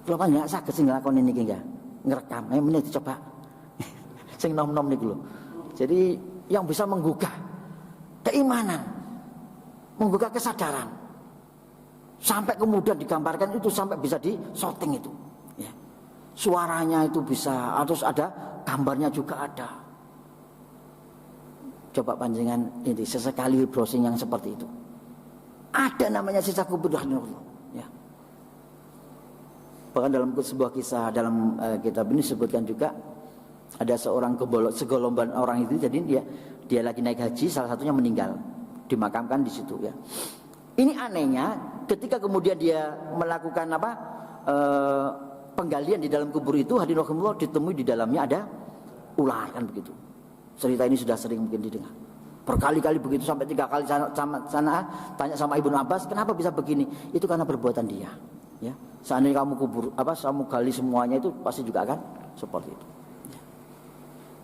[SPEAKER 2] Kalau banyak sakit sih ngelakon ini enggak, ngerekam, ini dicoba, sing nom-nom nih dulu. Jadi yang bisa menggugah keimanan, menggugah kesadaran, sampai kemudian digambarkan itu sampai bisa di shooting itu. Ya. Suaranya itu bisa, terus ada gambarnya juga ada. Coba panjangan ini sesekali browsing yang seperti itu. Ada namanya siksa kubur. Ya. Bahkan dalam sebuah kisah dalam kitab ini disebutkan juga ada seorang segolongan orang itu, jadi dia lagi naik haji, salah satunya meninggal, dimakamkan di situ ya. Ini anehnya ketika kemudian dia melakukan penggalian di dalam kubur itu, hadirin rahimakumullah, ditemui di dalamnya ada ular kan begitu. Cerita ini sudah sering mungkin didengar. Berkali-kali begitu sampai 3 kali sana tanya sama Ibnu Abbas, kenapa bisa begini? Itu karena perbuatan dia. Ya, seandainya kamu kamu gali semuanya itu pasti juga akan seperti itu. Ya.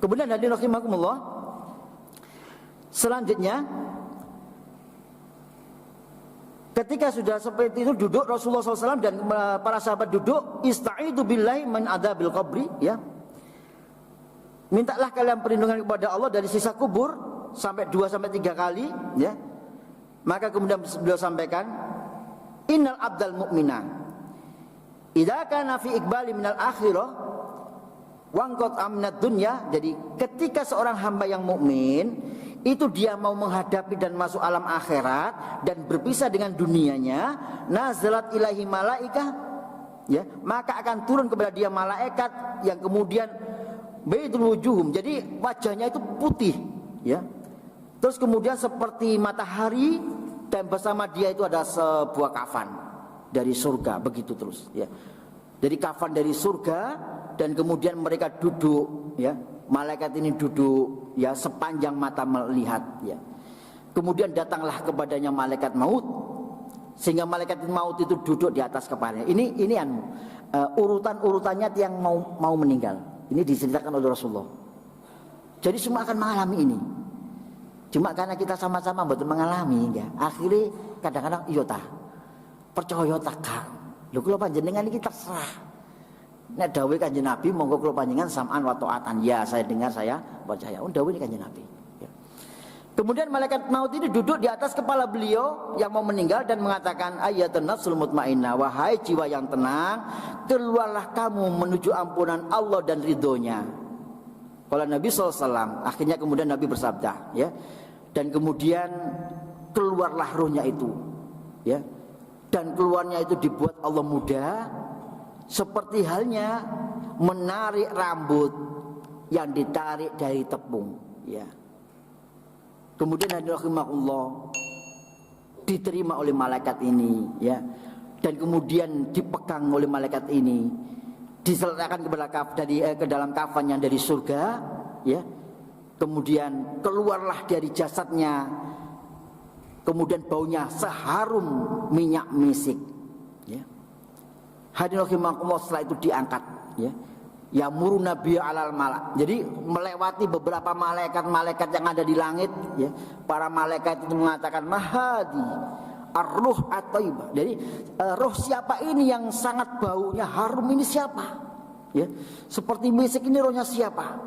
[SPEAKER 2] Kemudian hadirin rahimakumullah, selanjutnya ketika sudah seperti itu duduk Rasulullah SAW dan para sahabat duduk, istaidu billahi min adzabil qabri, ya. Mintalah kalian perlindungan kepada Allah dari siksa kubur sampai 2 sampai 3 kali, ya. Maka kemudian beliau sampaikan, innal abdal mu'mina idza kana fi iqbali minal akhirah wangqat amnad dunya. Jadi ketika seorang hamba yang mukmin itu dia mau menghadapi dan masuk alam akhirat dan berpisah dengan dunianya, nazalat ilahi malaikah, ya, maka akan turun kepada dia malaikat yang kemudian baydul wujuhum, jadi wajahnya itu putih, ya. Terus kemudian seperti matahari, dan bersama dia itu ada sebuah kafan dari surga, begitu terus, ya. Jadi kafan dari surga, dan kemudian mereka duduk, ya. Malaikat ini duduk, ya, sepanjang mata melihat, ya. Kemudian datanglah kepadanya malaikat maut, sehingga malaikat maut itu duduk di atas kepalanya. Ini urutannya yang mau meninggal. Ini diceritakan oleh Rasulullah. Jadi semua akan mengalami ini. Cuma karena kita sama-sama betul mengalami, ya. Akhirnya kadang-kadang iya percaya tak kang. Lho kula panjenengan iki terserah. Nek dawuh Kanjeng Nabi monggo kula panjenengan sam'an wa ta'atan. Ya, saya dengar, saya percaya. Dawuh Kanjeng Nabi. Ya. Kemudian malaikat maut ini duduk di atas kepala beliau yang mau meninggal dan mengatakan, ayyatun nafsul mutmainnah, wahai jiwa yang tenang, keluarlah kamu menuju ampunan Allah dan ridhonya. Kalau Nabi SAW, akhirnya kemudian Nabi bersabda, ya, dan kemudian keluarlah rohnya itu, ya, dan keluarnya itu dibuat Allah mudah, seperti halnya menarik rambut yang ditarik dari tepung, ya. Kemudian rahimahullah diterima oleh malaikat ini, ya. Dan kemudian dipegang oleh malaikat ini, diserahkan ke dalam kafan yang dari surga, ya. Kemudian keluarlah dari jasadnya, kemudian baunya seharum minyak misik, ya. Hadirin rahimakumullah, setelah itu diangkat, ya. Ya muru nabi alal malak. Jadi melewati beberapa malaikat-malaikat yang ada di langit, ya. Para malaikat itu mengatakan mahadi ar-ruh at-thayyibah. Jadi roh siapa ini yang sangat baunya harum ini siapa? Ya. Seperti misik ini rohnya siapa?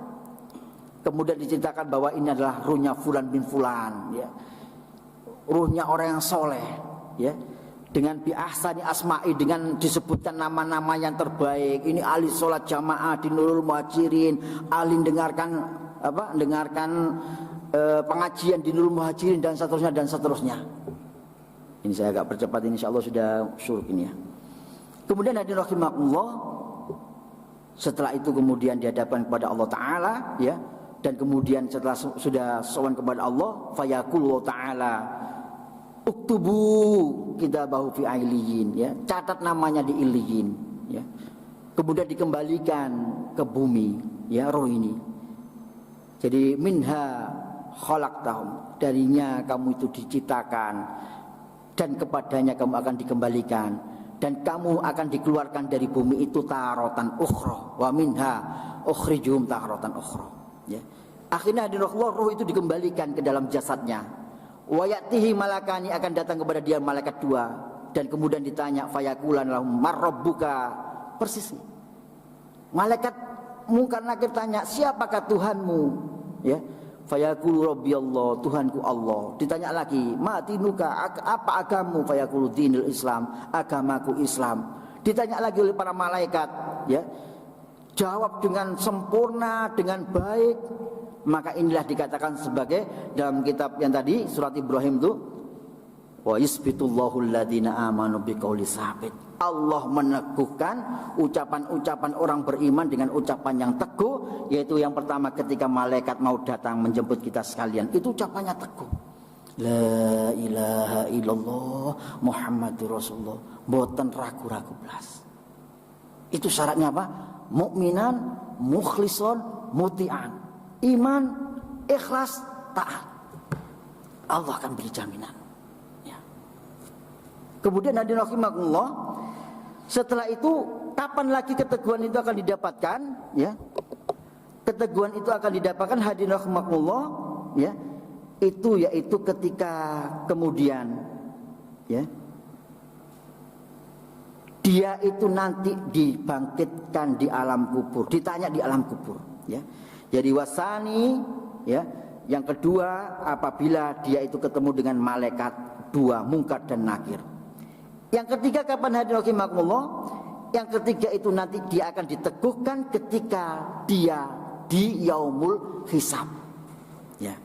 [SPEAKER 2] Kemudian diceritakan bahwa ini adalah ruhnya fulan bin fulan, ya. Ruhnya orang yang soleh, ya. Dengan bi'ahsani asma'i, dengan disebutkan nama-nama yang terbaik. Ini ahli sholat jamaah di Nurul Muhajirin, ahli dengarkan pengajian di Nurul Muhajirin, dan seterusnya dan seterusnya. Ini saya agak percepat, ini insyaallah sudah syuruk ini, ya. Kemudian hadirin rahimakumullah, setelah itu kemudian dihadapkan kepada Allah Ta'ala, ya. Dan kemudian setelah sudah sowan kepada Allah, fayaqulu Ta'ala uktubu kitabahu fi ailiyin, ya. Catat namanya di iliyin, ya. Kemudian dikembalikan ke bumi, ya, roh ini. Jadi minha khalaqtahum, darinya kamu itu diciptakan, dan kepadanya kamu akan dikembalikan, dan kamu akan dikeluarkan dari bumi itu taratan ukhra, wa minha ukhrijuhum taratan ukhra, ya. Akhirnya roh itu dikembalikan ke dalam jasadnya. Wa ya'tihi malakani, akan datang kepada dia malaikat dua, dan kemudian ditanya fayaqulan lahum marrabbuka, persis. Malaikat Munkar Nakir tanya, siapakah Tuhanmu? Ya. Fayaqulu rabbi Allah, Tuhanku Allah. Ditanya lagi, ma dinuka, apa agamamu? Fayaqulu dinul Islam, agamaku Islam. Ditanya lagi oleh para malaikat, ya. Jawab dengan sempurna, dengan baik. Maka inilah dikatakan sebagai dalam kitab yang tadi surat Ibrahim itu, wa yusbitullahu alladhina amanu biqauli sabit. Allah meneguhkan ucapan-ucapan orang beriman dengan ucapan yang teguh, yaitu yang pertama ketika malaikat mau datang menjemput kita sekalian, itu ucapannya teguh. La ilaha illallah Muhammadur Rasulullah, boten ragu-ragu belas. Itu syaratnya apa? Mukminan, mukhlison, muti'an. Iman, ikhlas, taat. Allah akan beri jaminan, ya. Kemudian hadirin rahimakumullah, setelah itu kapan lagi keteguhan itu akan didapatkan, ya? Keteguhan itu akan didapatkan hadirin rahimakumullah, ya. Itu yaitu ketika kemudian, ya, dia itu nanti dibangkitkan di alam kubur, ditanya di alam kubur, ya. Jadi wasani, ya, yang kedua apabila dia itu ketemu dengan malaikat dua, Munkar dan Nakir. Yang ketiga kapan hadirin rahimakumullah? Yang ketiga itu nanti dia akan diteguhkan ketika dia di yaumul hisab, ya.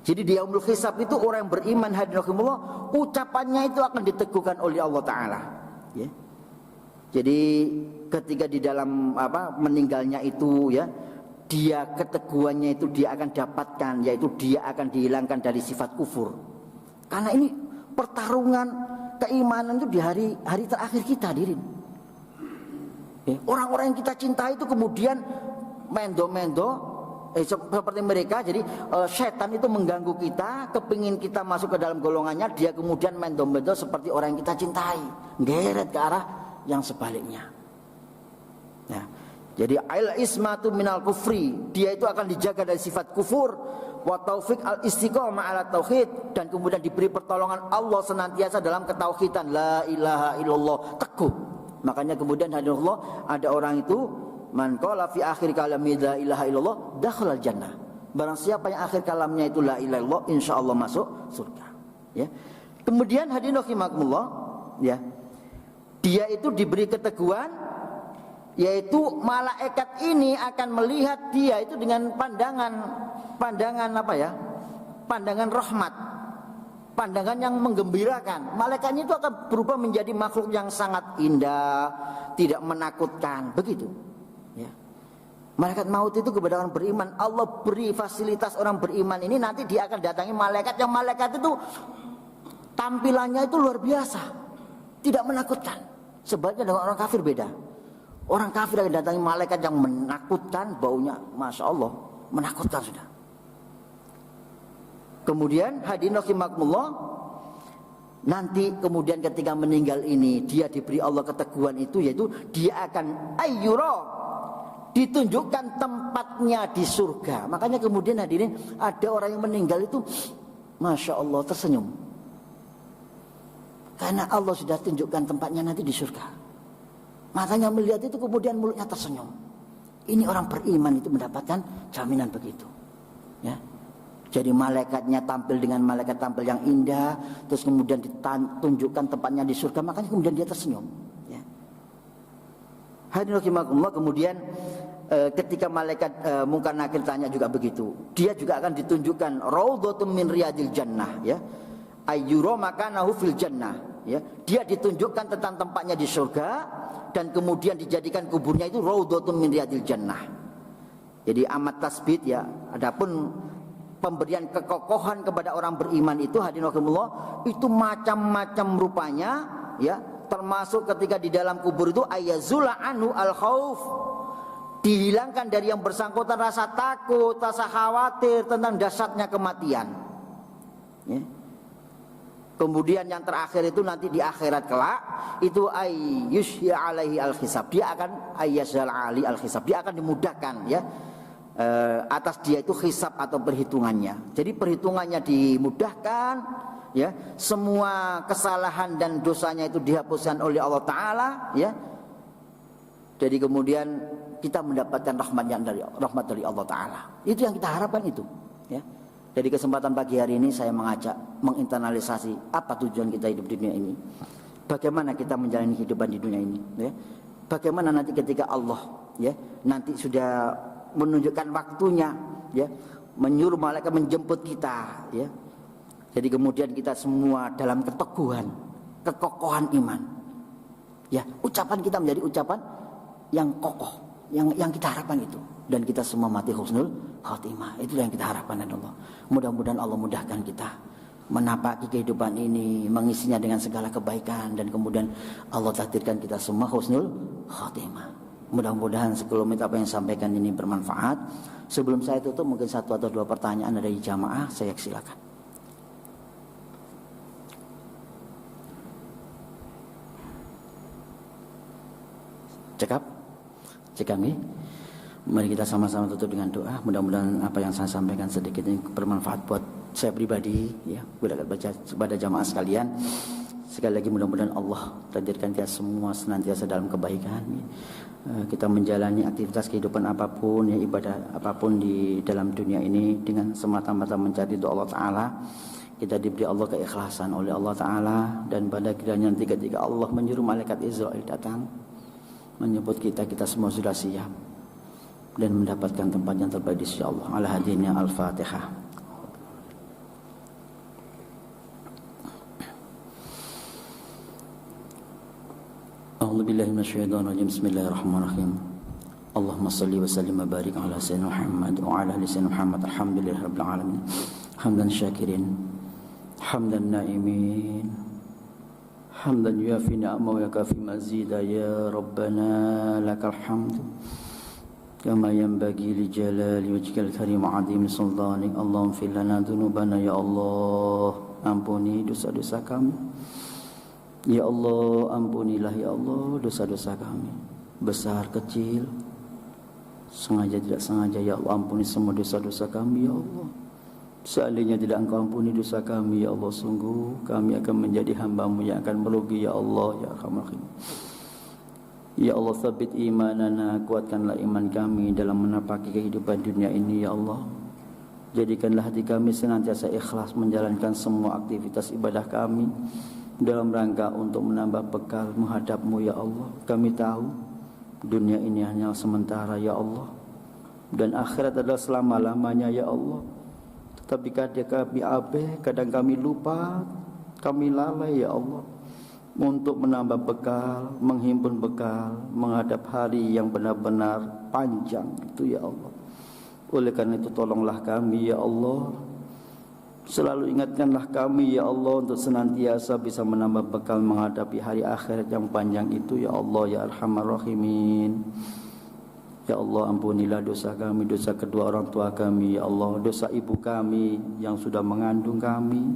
[SPEAKER 2] Jadi di yaumul hisab itu orang yang beriman hadirin rahimakumullah, ucapannya itu akan diteguhkan oleh Allah Ta'ala, ya. Jadi ketika di dalam meninggalnya itu, ya, dia keteguhannya itu dia akan dapatkan, yaitu dia akan dihilangkan dari sifat kufur. Karena ini pertarungan keimanan itu di hari terakhir kita, hadirin. Orang-orang yang kita cintai itu kemudian mendo-mendo seperti mereka. Jadi setan itu mengganggu kita, kepingin kita masuk ke dalam golongannya, dia kemudian mendo-mendo seperti orang yang kita cintai, ngeret ke arah yang sebaliknya. Nah, jadi al-ismatu minal kufri, dia itu akan dijaga dari sifat kufur, wa taufiq al-istiqamah ala tauhid, dan kemudian diberi pertolongan Allah senantiasa dalam ketauhidan, la ilaha illallah, teguh. Makanya kemudian hadirullah, ada orang itu man qala fi akhir kalami la ilaha illallah dakhala jannah. Barang siapa yang akhir kalamnya itu la ilaha illallah, insyaallah masuk surga, ya. Kemudian hadirin rahimakumullah, ya. Dia itu diberi keteguhan, yaitu malaikat ini akan melihat dia itu dengan pandangan apa ya? Pandangan rahmat, pandangan yang menggembirakan. Malaikatnya itu akan berubah menjadi makhluk yang sangat indah, tidak menakutkan, begitu, ya. Malaikat maut itu kepada orang beriman. Allah beri fasilitas orang beriman ini, nanti dia akan datangi malaikat yang malaikat itu tampilannya itu luar biasa, tidak menakutkan. Sebaliknya dengan orang kafir beda. Orang kafir akan datangi malaikat yang menakutkan, baunya Masya Allah menakutkan sudah. Kemudian hadirin rahimakumullah, nanti kemudian ketika meninggal ini dia diberi Allah keteguhan itu, yaitu dia akan ayyura, ditunjukkan tempatnya di surga. Makanya kemudian hadirin, ada orang yang meninggal itu Masya Allah tersenyum, karena Allah sudah tunjukkan tempatnya nanti di surga. Matanya melihat itu, kemudian mulutnya tersenyum. Ini orang beriman itu mendapatkan jaminan begitu, ya. Jadi malaikatnya tampil dengan malaikat tampil yang indah, terus kemudian ditunjukkan tempatnya di surga, makanya kemudian dia tersenyum, ya. Hadirin rahimakumullah, kemudian ketika malaikat Munkar Nakir tanya juga begitu, dia juga akan ditunjukkan raudhatun min riyadil jannah, ya. Ayyura makanahu fil jannah, ya. Dia ditunjukkan tentang tempatnya di surga, dan kemudian dijadikan kuburnya itu raudhatun min riyadil jannah. Jadi amat tasbih, ya. Adapun pemberian kekokohan kepada orang beriman itu hadirin rahimakumullah, itu macam-macam rupanya, ya. Termasuk ketika di dalam kubur itu ayazula anhu al khauf, dihilangkan dari yang bersangkutan rasa takut, rasa khawatir tentang dahsyatnya kematian, ya. Kemudian yang terakhir itu nanti di akhirat kelak itu ayyushya alaihi al-hisab, dia akan ayyashal ali al-hisab, dia akan dimudahkan, ya, atas dia itu hisab atau perhitungannya. Jadi perhitungannya dimudahkan, ya, semua kesalahan dan dosanya itu dihapuskan oleh Allah Ta'ala, ya. Jadi kemudian kita mendapatkan rahmat dari Allah Ta'ala. Itu yang kita harapkan itu, ya. Jadi kesempatan pagi hari ini saya mengajak menginternalisasi apa tujuan kita hidup di dunia ini, bagaimana kita menjalani kehidupan di dunia ini, ya. Bagaimana nanti ketika Allah, ya, nanti sudah menunjukkan waktunya, ya, menyuruh malaikat menjemput kita, ya. Jadi kemudian kita semua dalam keteguhan, kekokohan iman, ya, ucapan kita menjadi ucapan yang kokoh, yang kita harapkan itu, dan kita semua mati husnul khatimah. Itu yang kita harapkan dari Allah. Mudah-mudahan Allah mudahkan kita menapaki kehidupan ini, mengisinya dengan segala kebaikan, dan kemudian Allah takdirkan kita semua husnul khatimah. Mudah-mudahan sekelumit apa yang sampaikan ini bermanfaat. Sebelum saya tutup, mungkin satu atau dua pertanyaan dari jamaah, saya silakan. Cekap nih. Mari kita sama-sama tutup dengan doa. Mudah-mudahan apa yang saya sampaikan sedikit ini bermanfaat buat saya pribadi, ya, kepada jamaah sekalian. Sekali lagi mudah-mudahan Allah takdirkan kita semua senantiasa dalam kebaikan, ya. Kita menjalani aktivitas kehidupan apapun, ya, ibadah apapun di dalam dunia ini dengan semata-mata mencari ridho Allah Ta'ala. Kita diberi Allah keikhlasan oleh Allah Ta'ala, dan pada kiranya nanti ketika Allah menyuruh malaikat Israel datang menyebut kita semua sudah siap dan mendapatkan tempat yang terbaik di sisi Allah. Ala hadinnya Al-Fatihah. A'udzu billahi minasyaitonir rajim. Bismillahirrahmanirrahim. Allahumma shalli wa sallim wa barik ala sayyidina Muhammad wa ala ali sayyidina Muhammad. Alhamdulillahirabbil alamin. Hamdan syakirin, hamdan naimin, hamdan yuafi ni'amahu wa yakafi mazida. Ya Rabbana lakal hamdu kama yanbaghi li jalali wajhikal karim azim sultanik. Allahumma fir lana dzunubana, ya Allah, ampuni dosa-dosa kami. Ya Allah, ampunilah ya Allah dosa-dosa kami, besar kecil, sengaja tidak sengaja. Ya Allah, ampuni semua dosa-dosa kami ya Allah. Seandainya tidak Engkau ampuni dosa kami ya Allah, sungguh kami akan menjadi hamba-Mu yang akan merugi ya Allah, ya Arhamar Rahimin. Ya Allah, sabit imanana, kuatkanlah iman kami dalam menapaki kehidupan dunia ini ya Allah. Jadikanlah hati kami senantiasa ikhlas menjalankan semua aktivitas ibadah kami dalam rangka untuk menambah bekal menghadap-Mu ya Allah. Kami tahu dunia ini hanya sementara ya Allah, dan akhirat adalah selama-lamanya ya Allah. Tetapi kadang kami abai, kadang kami lupa, kami lalai ya Allah. untuk menambah bekal, menghimpun bekal, menghadap hari yang benar-benar panjang itu ya Allah. Oleh karena itu tolonglah kami ya Allah, selalu ingatkanlah kami ya Allah untuk senantiasa bisa menambah bekal menghadapi hari akhirat yang panjang itu ya Allah ya Arhamar Rahimin. Ya Allah, ampunilah dosa kami, dosa kedua orang tua kami ya Allah, dosa ibu kami yang sudah mengandung kami,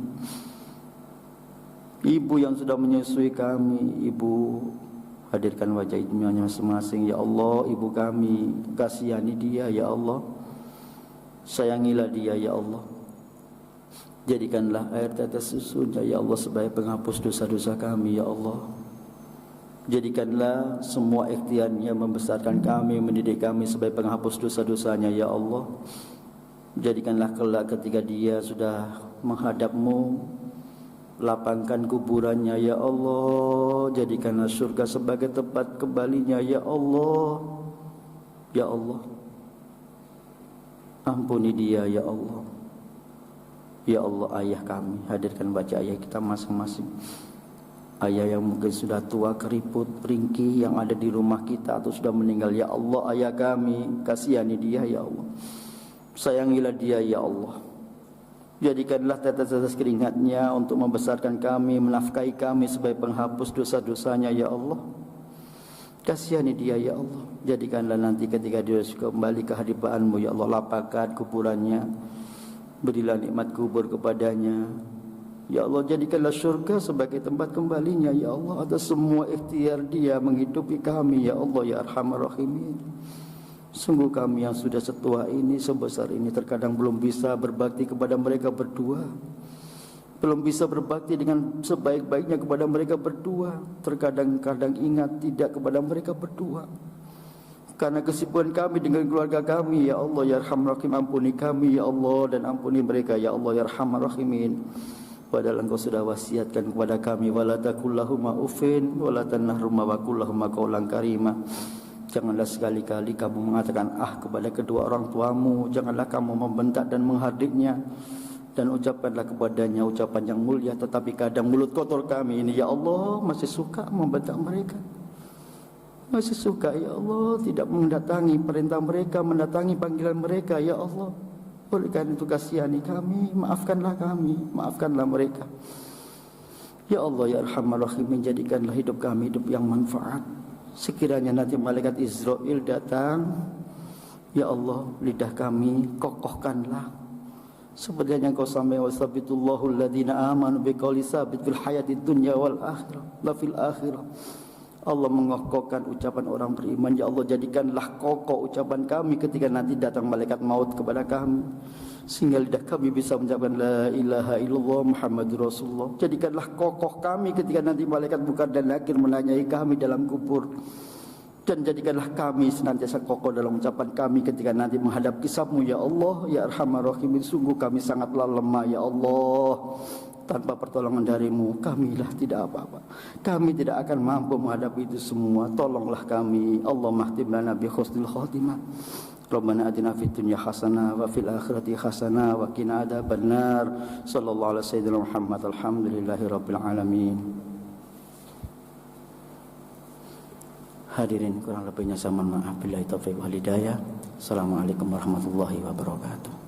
[SPEAKER 2] ibu yang sudah menyusui kami. Ibu, hadirkan wajah ibunya masing-masing ya Allah. Ibu kami, kasihani dia ya Allah, sayangilah dia ya Allah. Jadikanlah air tetes susunya ya Allah sebagai penghapus dosa-dosa kami ya Allah. Jadikanlah semua ikhtiarnya membesarkan kami, mendidik kami sebagai penghapus dosa-dosanya ya Allah. Jadikanlah kelak ketika dia sudah menghadap-Mu, lapangkan kuburannya ya Allah. Jadikanlah surga sebagai tempat kembalinya ya Allah. Ya Allah, ampuni dia ya Allah. Ya Allah, ayah kami, hadirkan baca ayah kita masing-masing. Ayah yang mungkin sudah tua, keriput, ringkih, yang ada di rumah kita atau sudah meninggal ya Allah. Ayah kami, kasihani dia ya Allah, sayangilah dia ya Allah. Jadikanlah tetes-tetes keringatnya untuk membesarkan kami, menafkahi kami sebagai penghapus dosa-dosanya ya Allah. Kasihani dia ya Allah. Jadikanlah nanti ketika dia kembali ke hadipan-Mu ya Allah, lapangkan kuburannya, berilah nikmat kubur kepadanya ya Allah. Jadikanlah syurga sebagai tempat kembalinya ya Allah atas semua ikhtiar dia menghidupi kami ya Allah ya Arhamar Rahimin. Sungguh kami yang sudah setua ini, sebesar ini, terkadang belum bisa berbakti kepada mereka berdua, belum bisa berbakti dengan sebaik-baiknya kepada mereka berdua. Terkadang-kadang ingat tidak kepada mereka berdua karena kesibukan kami dengan keluarga kami ya Allah ya Arhamar Rahim. Ampuni kami ya Allah dan ampuni mereka ya Allah ya Arhamar Rahimin. Padahal Engkau sudah wasiatkan kepada kami, wala taqul lahuma uffin wala tanharhuma wa qul lahuma qawlan karima. Janganlah sekali-kali kamu mengatakan kepada kedua orang tuamu. Janganlah kamu membentak dan menghardiknya, dan ucapkanlah kepadanya ucapan yang mulia. Tetapi kadang mulut kotor kami ini ya Allah masih suka membentak mereka, masih suka ya Allah tidak mendatangi perintah mereka, mendatangi panggilan mereka ya Allah. Oleh karena itu kasihani kami, maafkanlah kami, maafkanlah mereka ya Allah ya Arhamar Rahim. Menjadikanlah hidup kami hidup yang manfaat. Sekiranya nanti malaikat Israel datang ya Allah, lidah kami kokohkanlah seperti yang Kau sampaikan, wasabitullahu alladhina amanu biqauli sabit fil hayatid dunya wal akhirah la fil akhirah. Allah mengokohkan ucapan orang beriman ya Allah. Jadikanlah kokoh ucapan kami ketika nanti datang malaikat maut kepada kami, sehingga lidah kami bisa mengucapkan la ilaha illallah Muhammadur Rasulullah. Jadikanlah kokoh kami ketika nanti malaikat Munkar dan Nakir menanyai kami dalam kubur. Dan jadikanlah kami senantiasa kokoh dalam ucapan kami ketika nanti menghadap kisah-Mu ya Allah ya Arhamar Rahimin. Sungguh kami sangatlah lemah ya Allah. Tanpa pertolongan dari-Mu kamilah tidak apa-apa. Kami tidak akan mampu menghadapi itu semua. Tolonglah kami. Allahumma khtim lana bi husnil khatimah. Rabbana atina fid dunya hasanah wa fil akhirati hasanah wa qina adzabannar. Sallallahu alaihi wasallam Muhammad. Alhamdulillahi rabbil alamin. Hadirin kurang lebihnya saya mohon maaf. Billahi taufiq wal hidayah. Assalamualaikum warahmatullahi wabarakatuh.